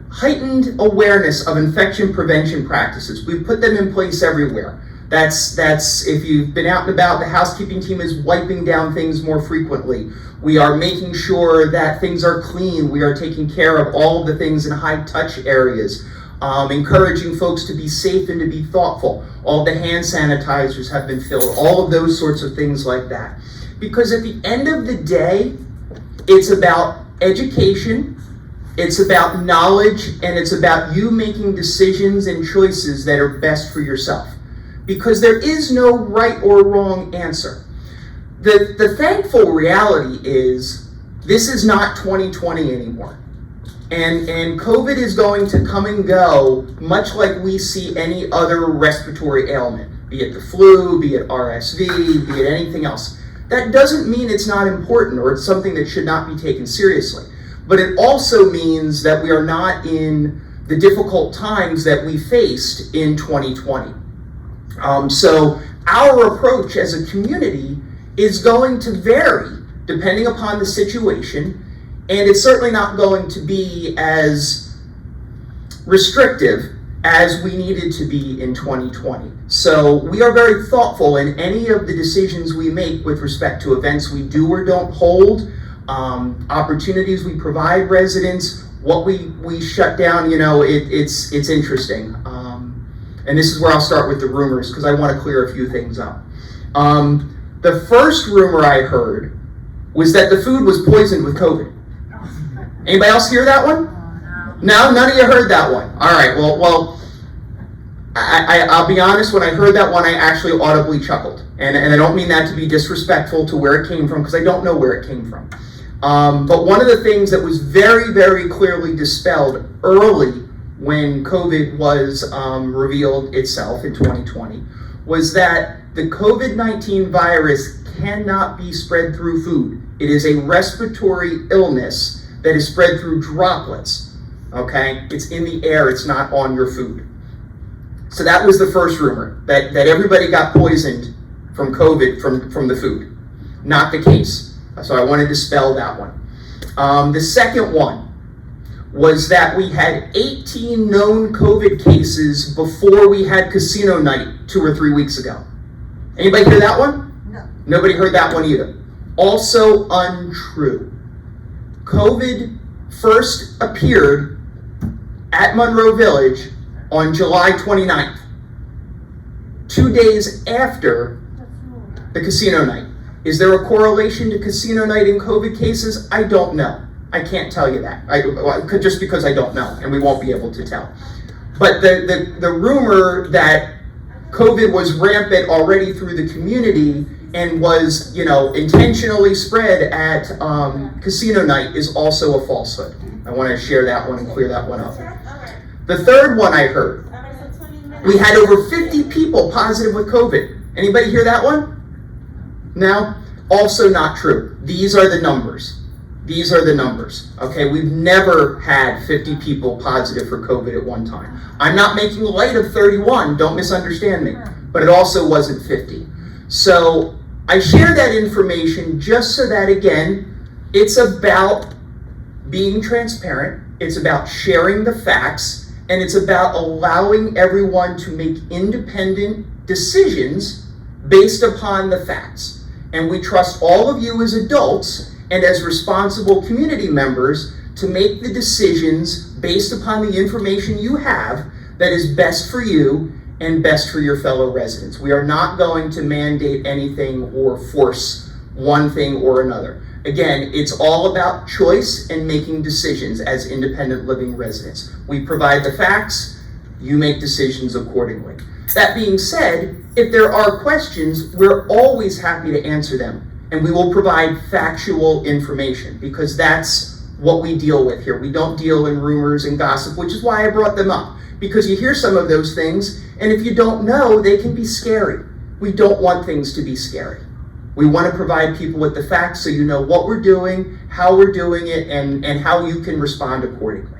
heightened awareness of infection prevention practices. We've put them in place everywhere. That's if you've been out and about, the housekeeping team is wiping down things more frequently. We are making sure that things are clean. We are taking care of all of the things in high touch areas, encouraging folks to be safe and to be thoughtful. All the hand sanitizers have been filled, all of those sorts of things like that. Because at the end of the day, it's about education, it's about knowledge, and it's about you making decisions and choices that are best for yourself. Because there is no right or wrong answer. The thankful reality is this is not 2020 anymore. And COVID is going to come and go much like we see any other respiratory ailment, be it the flu, be it RSV, be it anything else. That doesn't mean it's not important or it's something that should not be taken seriously. But it also means that we are not in the difficult times that we faced in 2020. So our approach as a community is going to vary depending upon the situation, and it's certainly not going to be as restrictive as we needed to be in 2020. So we are very thoughtful in any of the decisions we make with respect to events we do or don't hold, opportunities we provide residents, what we shut down. You know, it's interesting. And this is where I'll start with the rumors because I want to clear a few things up. The first rumor I heard was that the food was poisoned with COVID. Anybody else hear that one? No, none of you heard that one. All right, well, I'll be honest, when I heard that one, I actually audibly chuckled. And I don't mean that to be disrespectful to where it came from, because I don't know where it came from. But one of the things that was very, very clearly dispelled early when COVID was revealed itself in 2020 was that the COVID-19 virus cannot be spread through food. It is a respiratory illness that is spread through droplets, okay? It's in the air, it's not on your food. So that was the first rumor, that everybody got poisoned from COVID from the food. Not the case. So I wanted to dispel that one. The second one was that we had 18 known COVID cases before we had casino night 2 or 3 weeks ago. Anybody hear that one? No. Nobody heard that one either. Also untrue. COVID first appeared at Monroe Village on July 29th, 2 days after the casino night. Is there a correlation to casino night and COVID cases? I don't know. I can't tell you that. Just because I don't know, and we won't be able to tell. But the rumor that COVID was rampant already through the community and was, intentionally spread at casino night is also a falsehood. I want to share that one and clear that one up. The third one I heard, we had over 50 people positive with COVID. Anybody hear that one? No? Also not true. These are the numbers. These are the numbers, okay? We've never had 50 people positive for COVID at one time. I'm not making light of 31, don't misunderstand me, but it also wasn't 50. So I share that information just so that, again, it's about being transparent, it's about sharing the facts, and it's about allowing everyone to make independent decisions based upon the facts. And we trust all of you as adults and as responsible community members to make the decisions based upon the information you have that is best for you and best for your fellow residents. We are not going to mandate anything or force one thing or another. Again, it's all about choice and making decisions as independent living residents. We provide the facts, You make decisions accordingly. That being said, if there are questions, we're always happy to answer them, and we will provide factual information, because that's what we deal with here. We don't deal in rumors and gossip, which is why I brought them up, because you hear some of those things, and if you don't know, they can be scary. We don't want things to be scary. We want to provide people with the facts so you know what we're doing, how we're doing it, and how you can respond accordingly.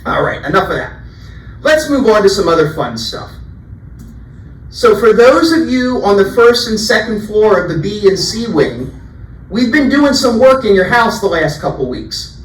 All right, enough of that. Let's move on to some other fun stuff. So for those of you on the first and second floor of the B and C wing, we've been doing some work in your house the last couple weeks.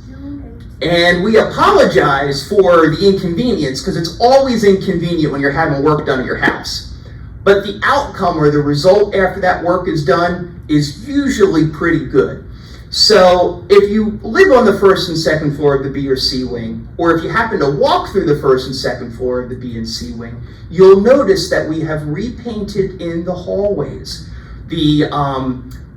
And we apologize for the inconvenience, because it's always inconvenient when you're having work done at your house. But the outcome or the result after that work is done is usually pretty good. So if you live on the first and second floor of the B or C wing, or if you happen to walk through the first and second floor of the B and C wing, you'll notice that we have repainted in the hallways. The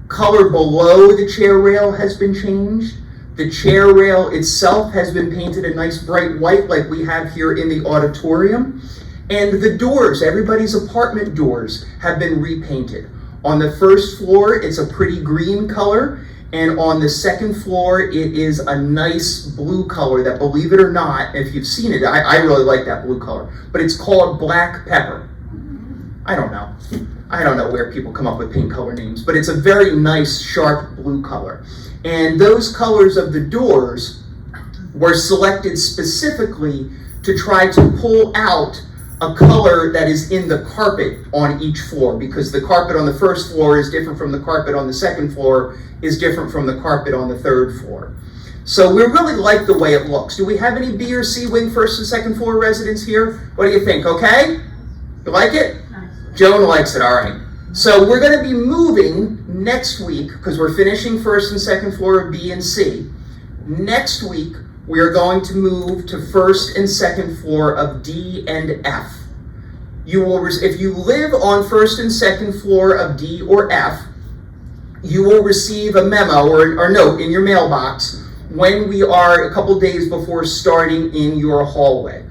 color below the chair rail has been changed. The chair rail itself has been painted a nice bright white like we have here in the auditorium. And the doors, everybody's apartment doors, have been repainted. On the first floor, it's a pretty green color. And on the second floor, it is a nice blue color that, believe it or not, if you've seen it, I really like that blue color, but it's called black pepper. I don't know where people come up with paint color names, but it's a very nice, sharp blue color. And those colors of the doors were selected specifically to try to pull out a color that is in the carpet on each floor, because the carpet on the first floor is different from the carpet on the second floor, is different from the carpet on the third floor. So we really like the way it looks. Do we have any B or C wing first and second floor residents here? What do you think? Okay? You like it? Joan likes it, all right. So we're going to be moving next week, because we're finishing first and second floor of B and C. Next week, we are going to move to first and second floor of D and F. You will, if you live on first and second floor of D or F, you will receive a memo or note in your mailbox when we are a couple days before starting in your hallway.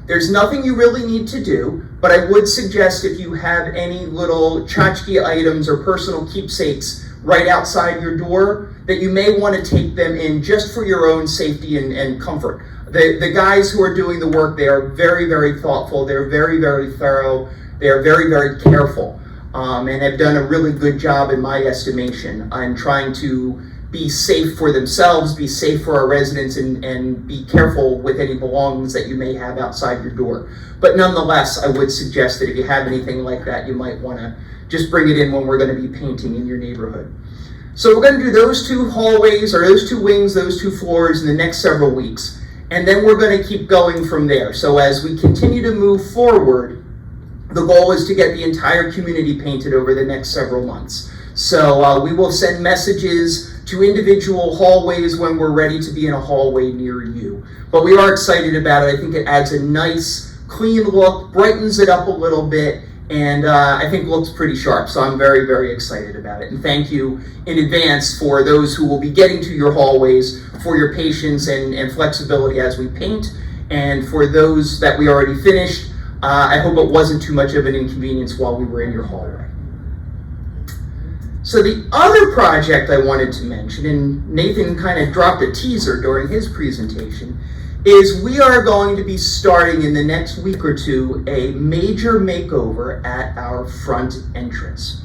There's nothing you really need to do, but I would suggest if you have any little tchotchke items or personal keepsakes right outside your door, that you may want to take them in just for your own safety and comfort. The guys who are doing the work, they are very, very thoughtful. They're very, very thorough. They are very, very careful, and have done a really good job, in my estimation, on trying to be safe for themselves, be safe for our residents, and be careful with any belongings that you may have outside your door. But nonetheless, I would suggest that if you have anything like that, you might want to just bring it in when we're going to be painting in your neighborhood. So we're going to do those two hallways, or those two wings, those two floors in the next several weeks. And then we're going to keep going from there. So as we continue to move forward, the goal is to get the entire community painted over the next several months. So we will send messages to individual hallways when we're ready to be in a hallway near you. But we are excited about it. I think it adds a nice, clean look, brightens it up a little bit, and I think looks pretty sharp. So I'm very, very excited about it. And thank you in advance for those who will be getting to your hallways, for your patience and flexibility as we paint. And for those that we already finished, I hope it wasn't too much of an inconvenience while we were in your hallway. So the other project I wanted to mention, and Nathan kind of dropped a teaser during his presentation, is we are going to be starting in the next week or two a major makeover at our front entrance.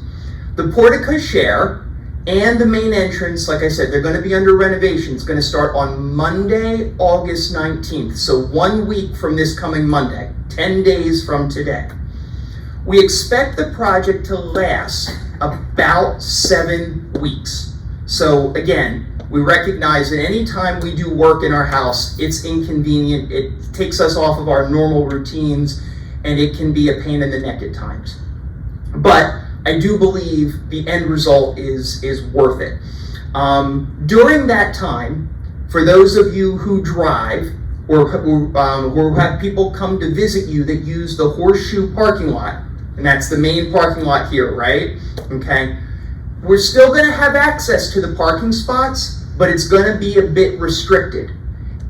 The porte cochere and the main entrance, like I said, they're going to be under renovation. It's going to start on Monday, August 19th. So 1 week from this coming Monday, 10 days from today. We expect the project to last about 7 weeks. So again, we recognize that any time we do work in our house, it's inconvenient, it takes us off of our normal routines, and it can be a pain in the neck at times. But I do believe the end result is worth it. During that time, for those of you who drive, or who have people come to visit you that use the Horseshoe parking lot, and that's the main parking lot here, right? Okay. We're still going to have access to the parking spots, but it's going to be a bit restricted.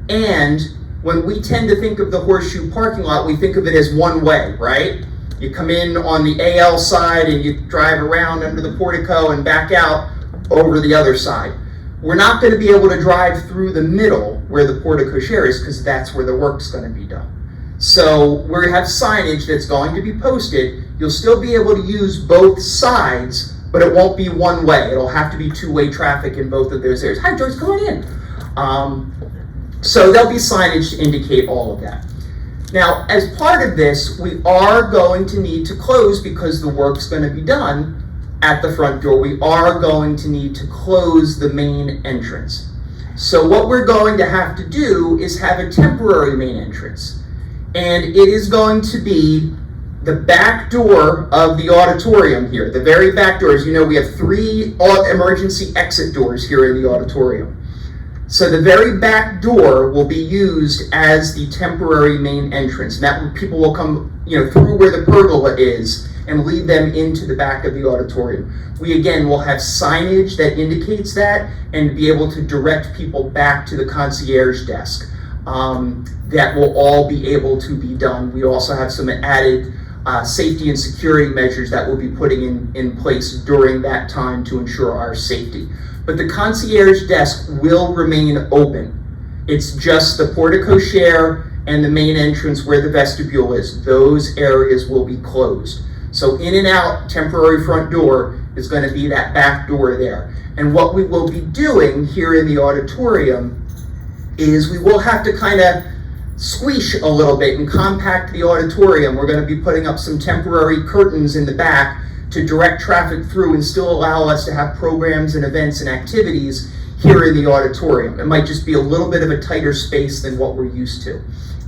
And when we tend to think of the Horseshoe parking lot, we think of it as one way, right? You come in on the AL side and you drive around under the portico and back out over the other side. We're not going to be able to drive through the middle where the porte cochere is because that's where the work's going to be done. So we have signage that's going to be posted. You'll still be able to use both sides, but it won't be one way. It'll have to be two-way traffic in both of those areas. Hi, Joyce, come on in. So there'll be signage to indicate all of that. Now, as part of this, we are going to need to close because the work's going to be done at the front door. We are going to need to close the main entrance. So what we're going to have to do is have a temporary main entrance. And it is going to be the back door of the auditorium here, the very back door. As you know, we have 3 emergency exit doors here in the auditorium. So the very back door will be used as the temporary main entrance. And that people will come, through where the pergola is and lead them into the back of the auditorium. We again will have signage that indicates that and be able to direct people back to the concierge desk. That will all be able to be done. We also have some added safety and security measures that we'll be putting in place during that time to ensure our safety. But the concierge desk will remain open. It's just the porte cochere and the main entrance where the vestibule is. Those areas will be closed. So in and out, temporary front door is going to be that back door there. And what we will be doing here in the auditorium is we will have to kind of squish a little bit and compact the auditorium. We're going to be putting up some temporary curtains in the back to direct traffic through and still allow us to have programs and events and activities here in the auditorium. It might just be a little bit of a tighter space than what we're used to.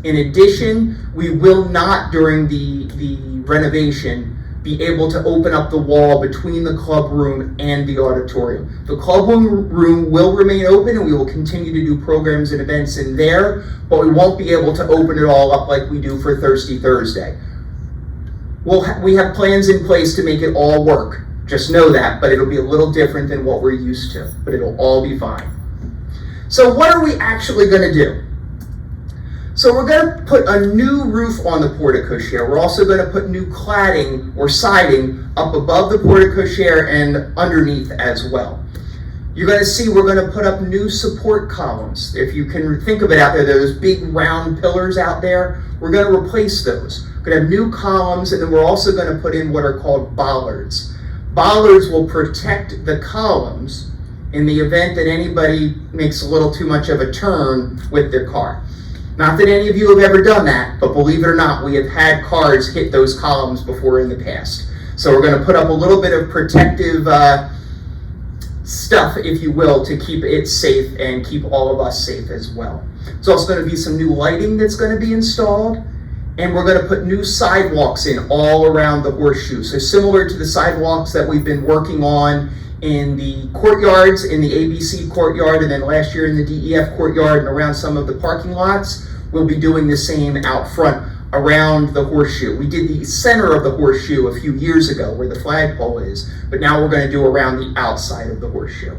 In addition, we will not, during the renovation, be able to open up the wall between the club room and the auditorium. The club room will remain open and we will continue to do programs and events in there, but we won't be able to open it all up like we do for Thirsty Thursday. We have plans in place to make it all work. Just know that, but it'll be a little different than what we're used to, but it'll all be fine. So what are we actually going to do? So we're going to put a new roof on the porte cochere. We're also going to put new cladding or siding up above the porte cochere and underneath as well. You're going to see we're going to put up new support columns. If you can think of it out there, those big round pillars out there, we're going to replace those. We're going to have new columns, and then we're also going to put in what are called bollards. Bollards will protect the columns in the event that anybody makes a little too much of a turn with their car. Not that any of you have ever done that, but believe it or not, we have had cars hit those columns before in the past. So we're going to put up a little bit of protective stuff, if you will, to keep it safe and keep all of us safe as well. There's also going to be some new lighting that's going to be installed, and we're going to put new sidewalks in all around the Horseshoe. So similar to the sidewalks that we've been working on in the courtyards, in the ABC courtyard, and then last year in the DEF courtyard and around some of the parking lots, we'll be doing the same out front around the Horseshoe. We did the center of the Horseshoe a few years ago where the flagpole is, but now we're going to do around the outside of the Horseshoe.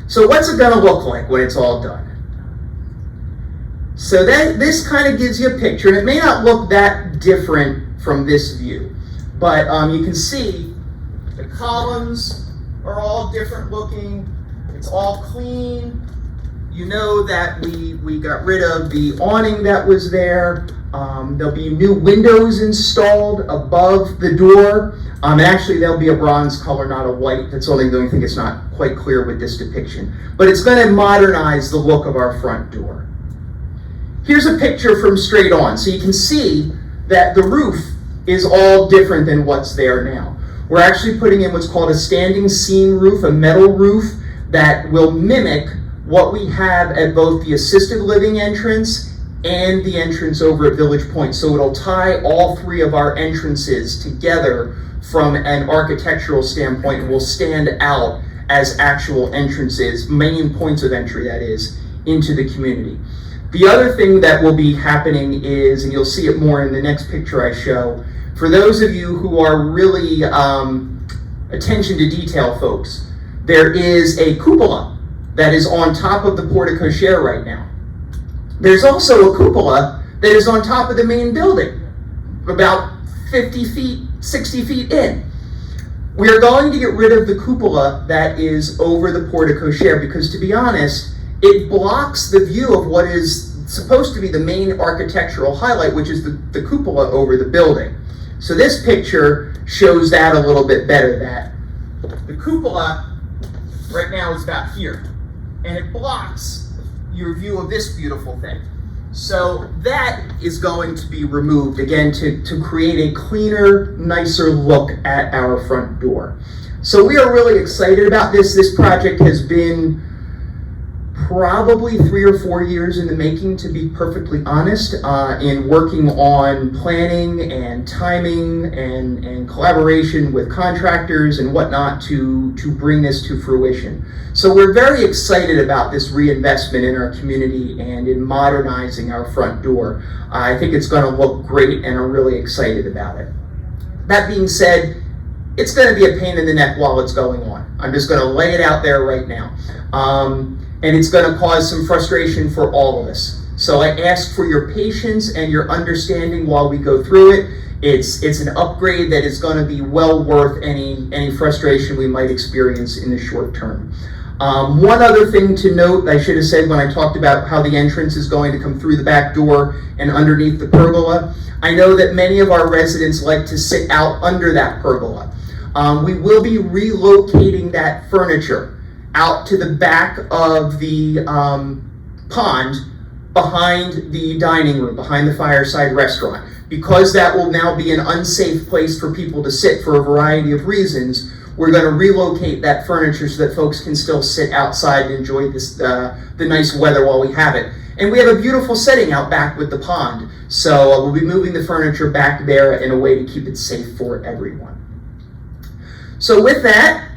So what's it going to look like when it's all done? So this kind of gives you a picture, and it may not look that different from this view, but you can see the columns are all different looking. It's all clean. You know that we got rid of the awning that was there. There'll be new windows installed above the door. Actually, there'll be a bronze color, not a white. That's the only thing that's not quite clear with this depiction. But it's going to modernize the look of our front door. Here's a picture from straight on. So you can see that the roof is all different than what's there now. We're actually putting in what's called a standing seam roof, a metal roof that will mimic what we have at both the assisted living entrance and the entrance over at Village Point. So it'll tie all 3 of our entrances together from an architectural standpoint and will stand out as actual entrances, main points of entry, that is, into the community. The other thing that will be happening is, and you'll see it more in the next picture I show, for those of you who are really attention to detail folks, there is a cupola that is on top of the porte cochere right now. there's also a cupola that is on top of the main building, about 50 feet, 60 feet in. We are going to get rid of the cupola that is over the porte cochere because, to be honest, it blocks the view of what is supposed to be the main architectural highlight, which is the cupola over the building. So this picture shows that a little bit better, that the cupola right now is about here, and it blocks your view of this beautiful thing. So that is going to be removed, again, to create a cleaner, nicer look at our front door. So we are really excited about this. This project has been probably 3 or 4 years in the making, to be perfectly honest, in working on planning and timing and collaboration with contractors and whatnot to bring this to fruition. So we're very excited about this reinvestment in our community and in modernizing our front door. I think it's going to look great, and I'm really excited about it. That being said, it's going to be a pain in the neck while it's going on. I'm just going to lay it out there right now. And it's going to cause some frustration for all of us. So I ask for your patience and your understanding while we go through it. It's an upgrade that is going to be well worth any frustration we might experience in the short term. One other thing to note, I should have said when I talked about how the entrance is going to come through the back door and underneath the pergola. I know that many of our residents like to sit out under that pergola. We will be relocating that furniture out to the back of the pond behind the dining room, behind the Fireside Restaurant. Because that will now be an unsafe place for people to sit for a variety of reasons, we're going to relocate that furniture so that folks can still sit outside and enjoy this, the nice weather while we have it. And we have a beautiful setting out back with the pond, so we'll be moving the furniture back there in a way to keep it safe for everyone. So with that,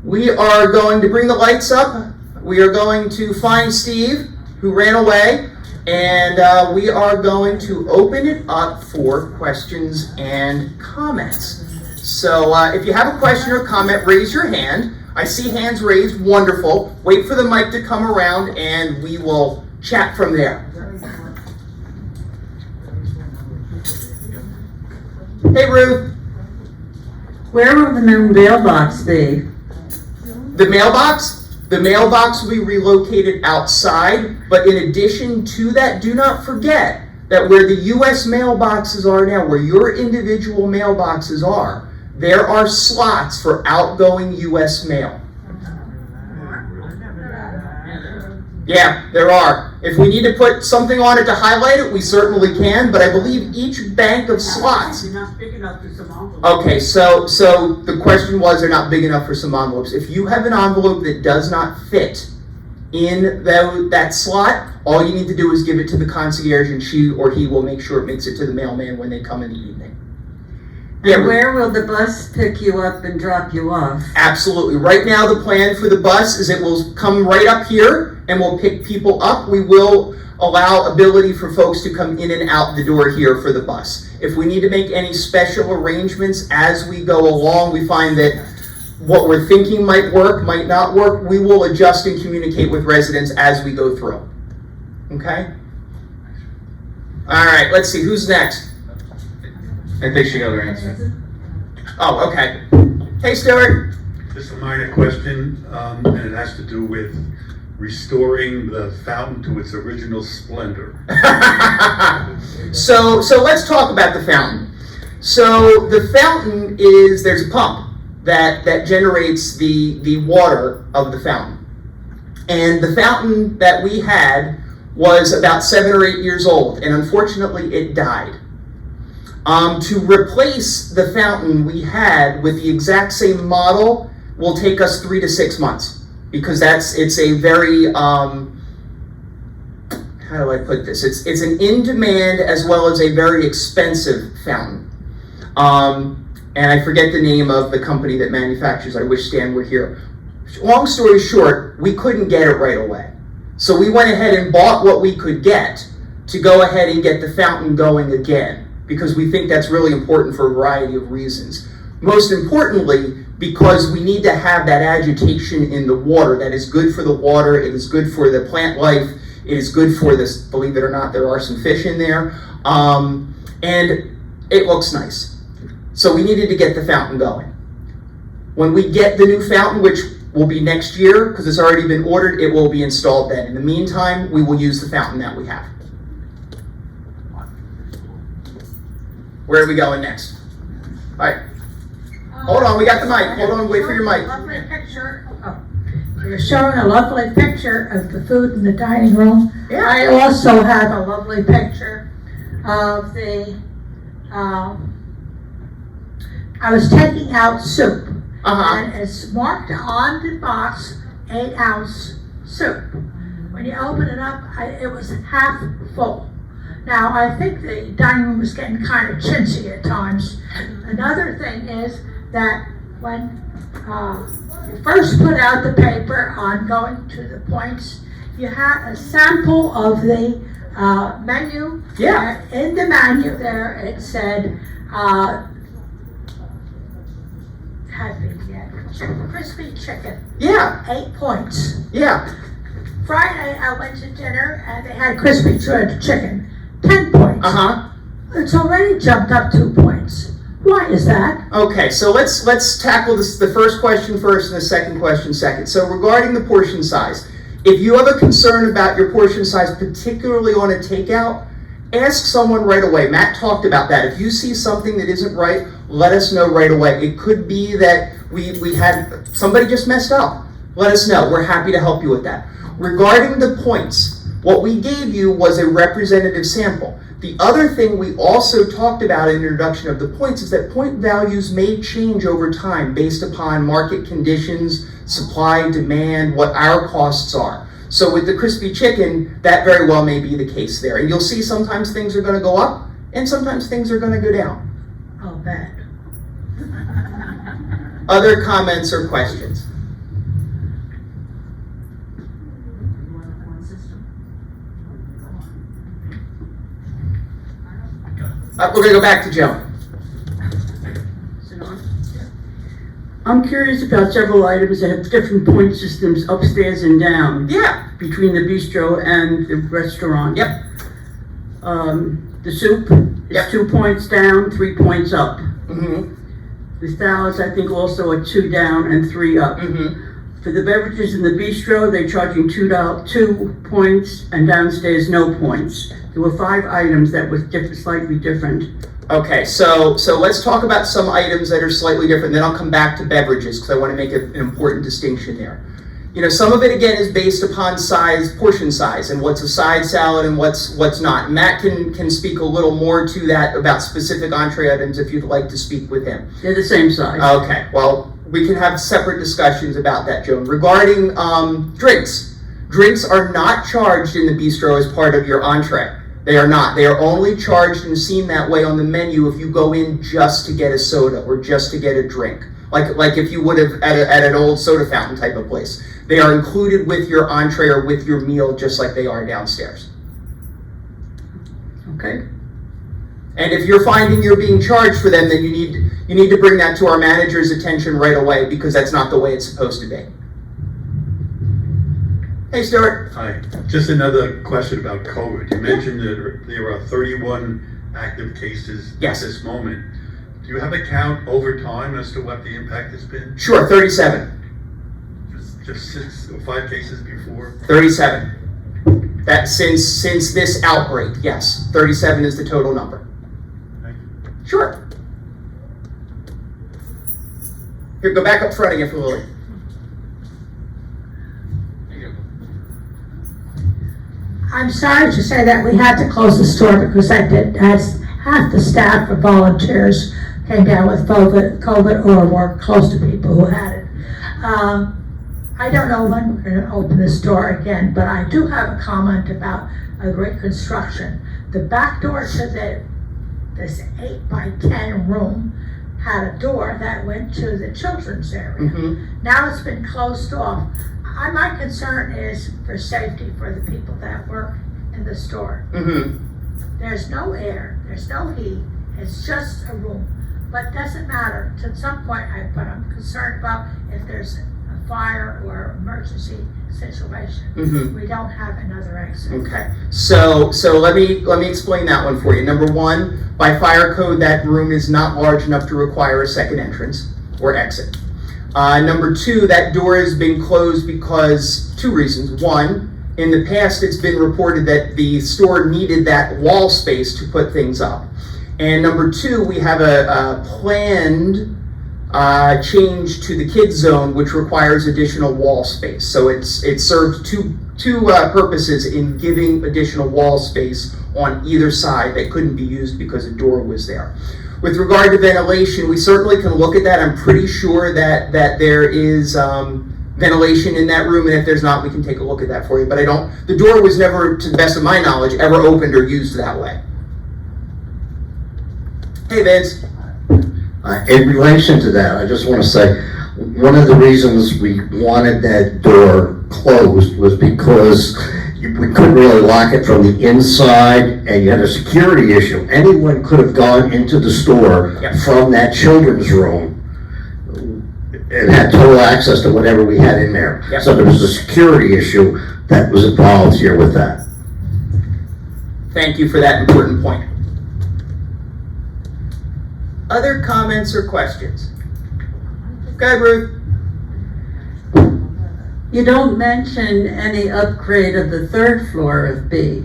we are going to bring the lights up. We are going to find Steve, who ran away, and we are going to open it up for questions and comments. So if you have a question or comment, raise your hand. I see hands raised, wonderful. Wait for the mic to come around and we will chat from there. Hey Ruth. Where will the new mailbox be? The mailbox will be relocated outside, but in addition to that, do not forget that where the U.S. mailboxes are now, where your individual mailboxes are, there are slots for outgoing U.S. mail. Yeah, there are. If we need to put something on it to highlight it, we certainly can, but I believe each bank of slots. They're not big enough for some envelopes. Okay, so the question was they're not big enough for some envelopes. If you have an envelope that does not fit in that slot, all you need to do is give it to the concierge and she or he will make sure it makes it to the mailman when they come in the evening. Yeah, And where will the bus pick you up and drop you off? absolutely. Right now, the plan for the bus is it will come right up here and we'll pick people up. We will allow ability for folks to come in and out the door here for the bus. If we need to make any special arrangements as we go along, we find that what we're thinking might work, might not work, we will adjust and communicate with residents as we go through. Okay? All right, let's see, who's next? I think she got her answer. Oh, okay. Hey, Stuart. Just a minor question, and it has to do with restoring the fountain to its original splendor. So let's talk about the fountain. So the fountain is, there's a pump that generates the water of the fountain. And the fountain that we had was about 7 or 8 years old, and unfortunately it died. To replace the fountain we had with the exact same model will take us 3 to 6 months, because it's a very, how do I put this? It's an in-demand as well as a very expensive fountain. And I forget the name of the company that manufactures. I wish Stan were here. Long story short, we couldn't get it right away. So we went ahead and bought what we could get to go ahead and get the fountain going again, because we think that's really important for a variety of reasons. Most importantly, because we need to have that agitation in the water. That is good for the water, it is good for the plant life, It is good for this, believe it or not, there are some fish in there. And it looks nice. So we needed to get the fountain going. When we get the new fountain, which will be next year, because it's already been ordered, it will be installed then. In the meantime, we will use the fountain that we have. Where are we going next? All right. Hold on, we got the mic. Hold on, wait for your mic. Lovely picture. Oh. You're showing a lovely picture of the food in the dining room. Yeah. I also have a lovely picture of the, I was taking out soup. Uh-huh. And it's marked on the box, 8-ounce soup. When you open it up, it was half full. Now, I think the dining room was getting kind of chintzy at times. Another thing is that when you first put out the paper on going to the points, you had a sample of the menu. Yeah. In the menu there, it said, had the crispy chicken, Yeah, 8 points. yeah. Friday, I went to dinner and they had crispy chicken, 10 points. Uh-huh. It's already jumped up 2 points. Why is that? Okay, so let's tackle this, the first question first and the second question second. So regarding the portion size, if you have a concern about your portion size, particularly on a takeout, ask someone right away. Matt talked about that. If you see something that isn't right, let us know right away. It could be that we had, somebody just messed up. Let us know. We're happy to help you with that. Regarding the points, what we gave you was a representative sample. The other thing we also talked about in the introduction of the points is that point values may change over time based upon market conditions, supply, demand, what our costs are. So with the crispy chicken, that very well may be the case there. And you'll see sometimes things are going to go up and sometimes things are going to go down. Oh, bad. Other comments or questions? We're going to go back to Joan. I'm curious about several items that have different point systems upstairs and down Yeah. between the bistro and the restaurant. Yep. The soup Yep. is 2 points down, 3 points up. Mm-hmm. The salads, I think, also are 2 down and 3 up. Mm-hmm. For the beverages in the bistro, they're charging 2 points, and downstairs no points. There were 5 items that was slightly different. Okay, so let's talk about some items that are slightly different, then I'll come back to beverages because I want to make an important distinction there. You know, some of it again is based upon size, portion size, and what's a side salad and what's not. Matt can speak a little more to that about specific entree items if you'd like to speak with him. They're the same size. Okay, well, we can have separate discussions about that, Joan. Regarding drinks, drinks are not charged in the bistro as part of your entree. They are not. They are only charged and seen that way on the menu if you go in just to get a soda or just to get a drink. Like if you would have at an old soda fountain type of place. They are included with your entree or with your meal just like they are downstairs. Okay. And if you're finding you're being charged for them, then you need to bring that to our manager's attention right away because that's not the way it's supposed to be. Hey, Stuart. Hi, just another question about COVID. You mentioned that there are 31 active cases Yes. at this moment. Do you have a count over time as to what the impact has been? Sure, 37. Just 6 or 5 cases before? 37. That since this outbreak, yes. 37 is the total number. Thank you. Sure. Here, go back up front again for Lily. I'm sorry to say that we had to close the store because as half the staff of volunteers came down with COVID or were close to people who had it. I don't know when we're going to open the store again, but I do have a comment about a reconstruction. The back door to this 8 by 10 room had a door that went to the children's area. Mm-hmm. Now it's been closed off. My concern is for safety for the people that work in the store. Mm-hmm. There's no air, there's no heat, it's just a room. But it doesn't matter, to some point, but I'm concerned about if there's a fire or emergency situation. Mhm. We don't have another exit. Okay, so let me explain that one for you. Number one, by fire code, that room is not large enough to require a second entrance or exit. Number two, that door has been closed because two reasons. One, in the past, it's been reported that the store needed that wall space to put things up. And number two, we have a planned change to the kids zone, which requires additional wall space. So it serves two purposes in giving additional wall space on either side that couldn't be used because a door was there. With regard to ventilation, we certainly can look at that. I'm pretty sure that there is ventilation in that room, and if there's not, we can take a look at that for you. But the door was never, to the best of my knowledge, ever opened or used that way. Hey, Vince. In relation to that, I just want to say, one of the reasons we wanted that door closed was because we couldn't really lock it from the inside, and you had a security issue. Anyone could have gone into the store Yep. from that children's room and had total access to whatever we had in there. Yep. So there was a security issue that was involved here with that. Thank you for that important point. Other comments or questions? Go ahead, Ruth. You don't mention any upgrade of the third floor of B.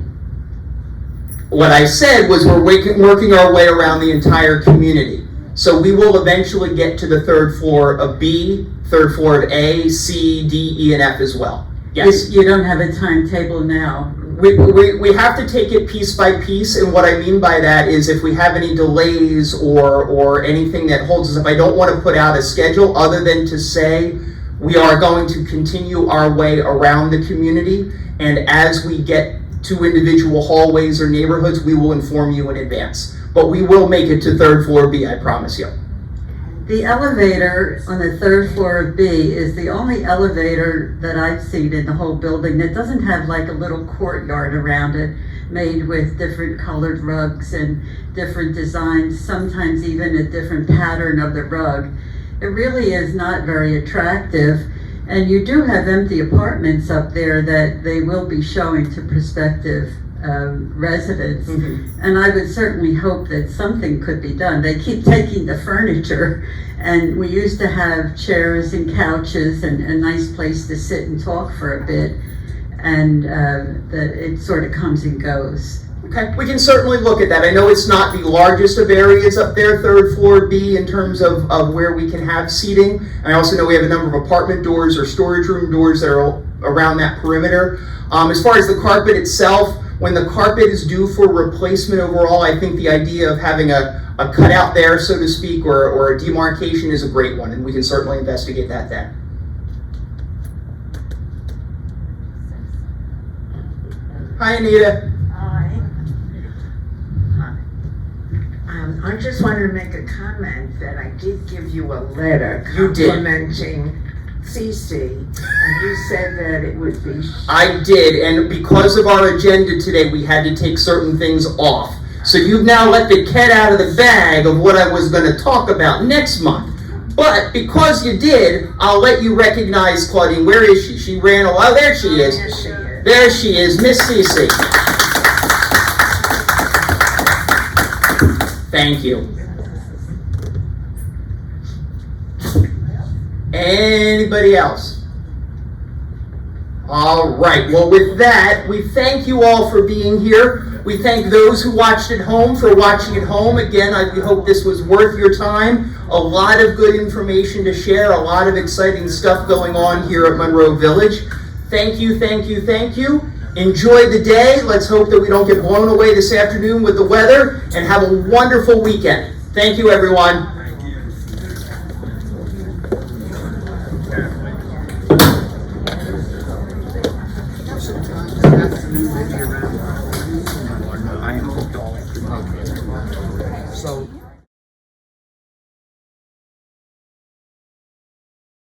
What I said was we're working our way around the entire community. So we will eventually get to the third floor of B, third floor of A, C, D, E, and F as well. Yes. You don't have a timetable now. We have to take it piece by piece, and what I mean by that is if we have any delays or anything that holds us up, I don't want to put out a schedule other than to say we are going to continue our way around the community, and as we get to individual hallways or neighborhoods, we will inform you in advance. But we will make it to third floor B, I promise you. The elevator on the third floor of B is the only elevator that I've seen in the whole building that doesn't have like a little courtyard around it made with different colored rugs and different designs, sometimes even a different pattern of the rug. It really is not very attractive. And you do have empty apartments up there that they will be showing to prospective residents. Mm-hmm. And I would certainly hope that something could be done. They keep taking the furniture, and we used to have chairs and couches and a nice place to sit and talk for a bit, and that it sort of comes and goes. Okay, we can certainly look at that. I know it's not the largest of areas up there, third floor B, in terms of where we can have seating. I also know we have a number of apartment doors or storage room doors that are around that perimeter. As far as the carpet itself, when the carpet is due for replacement overall, I think the idea of having a cutout there, so to speak, or a demarcation is a great one, and we can certainly investigate that then. Hi, Anita. I just wanted to make a comment that I did give you a letter You did. complimenting Cece, and you said that it would be. I did, and because of our agenda today, we had to take certain things off. So you've now let the cat out of the bag of what I was going to talk about next month. But because you did, I'll let you recognize Claudine. Where is she? She ran a while. There she is. Yes, she is. There she is, Miss Cece. Thank you. Anybody else? All right, well with that, we thank you all for being here. We thank those who watched at home for watching at home. Again, we hope this was worth your time. A lot of good information to share, a lot of exciting stuff going on here at Monroe Village. Thank you, thank you, thank you. Enjoy the day. Let's hope that we don't get blown away this afternoon with the weather, and have a wonderful weekend. Thank you, everyone. So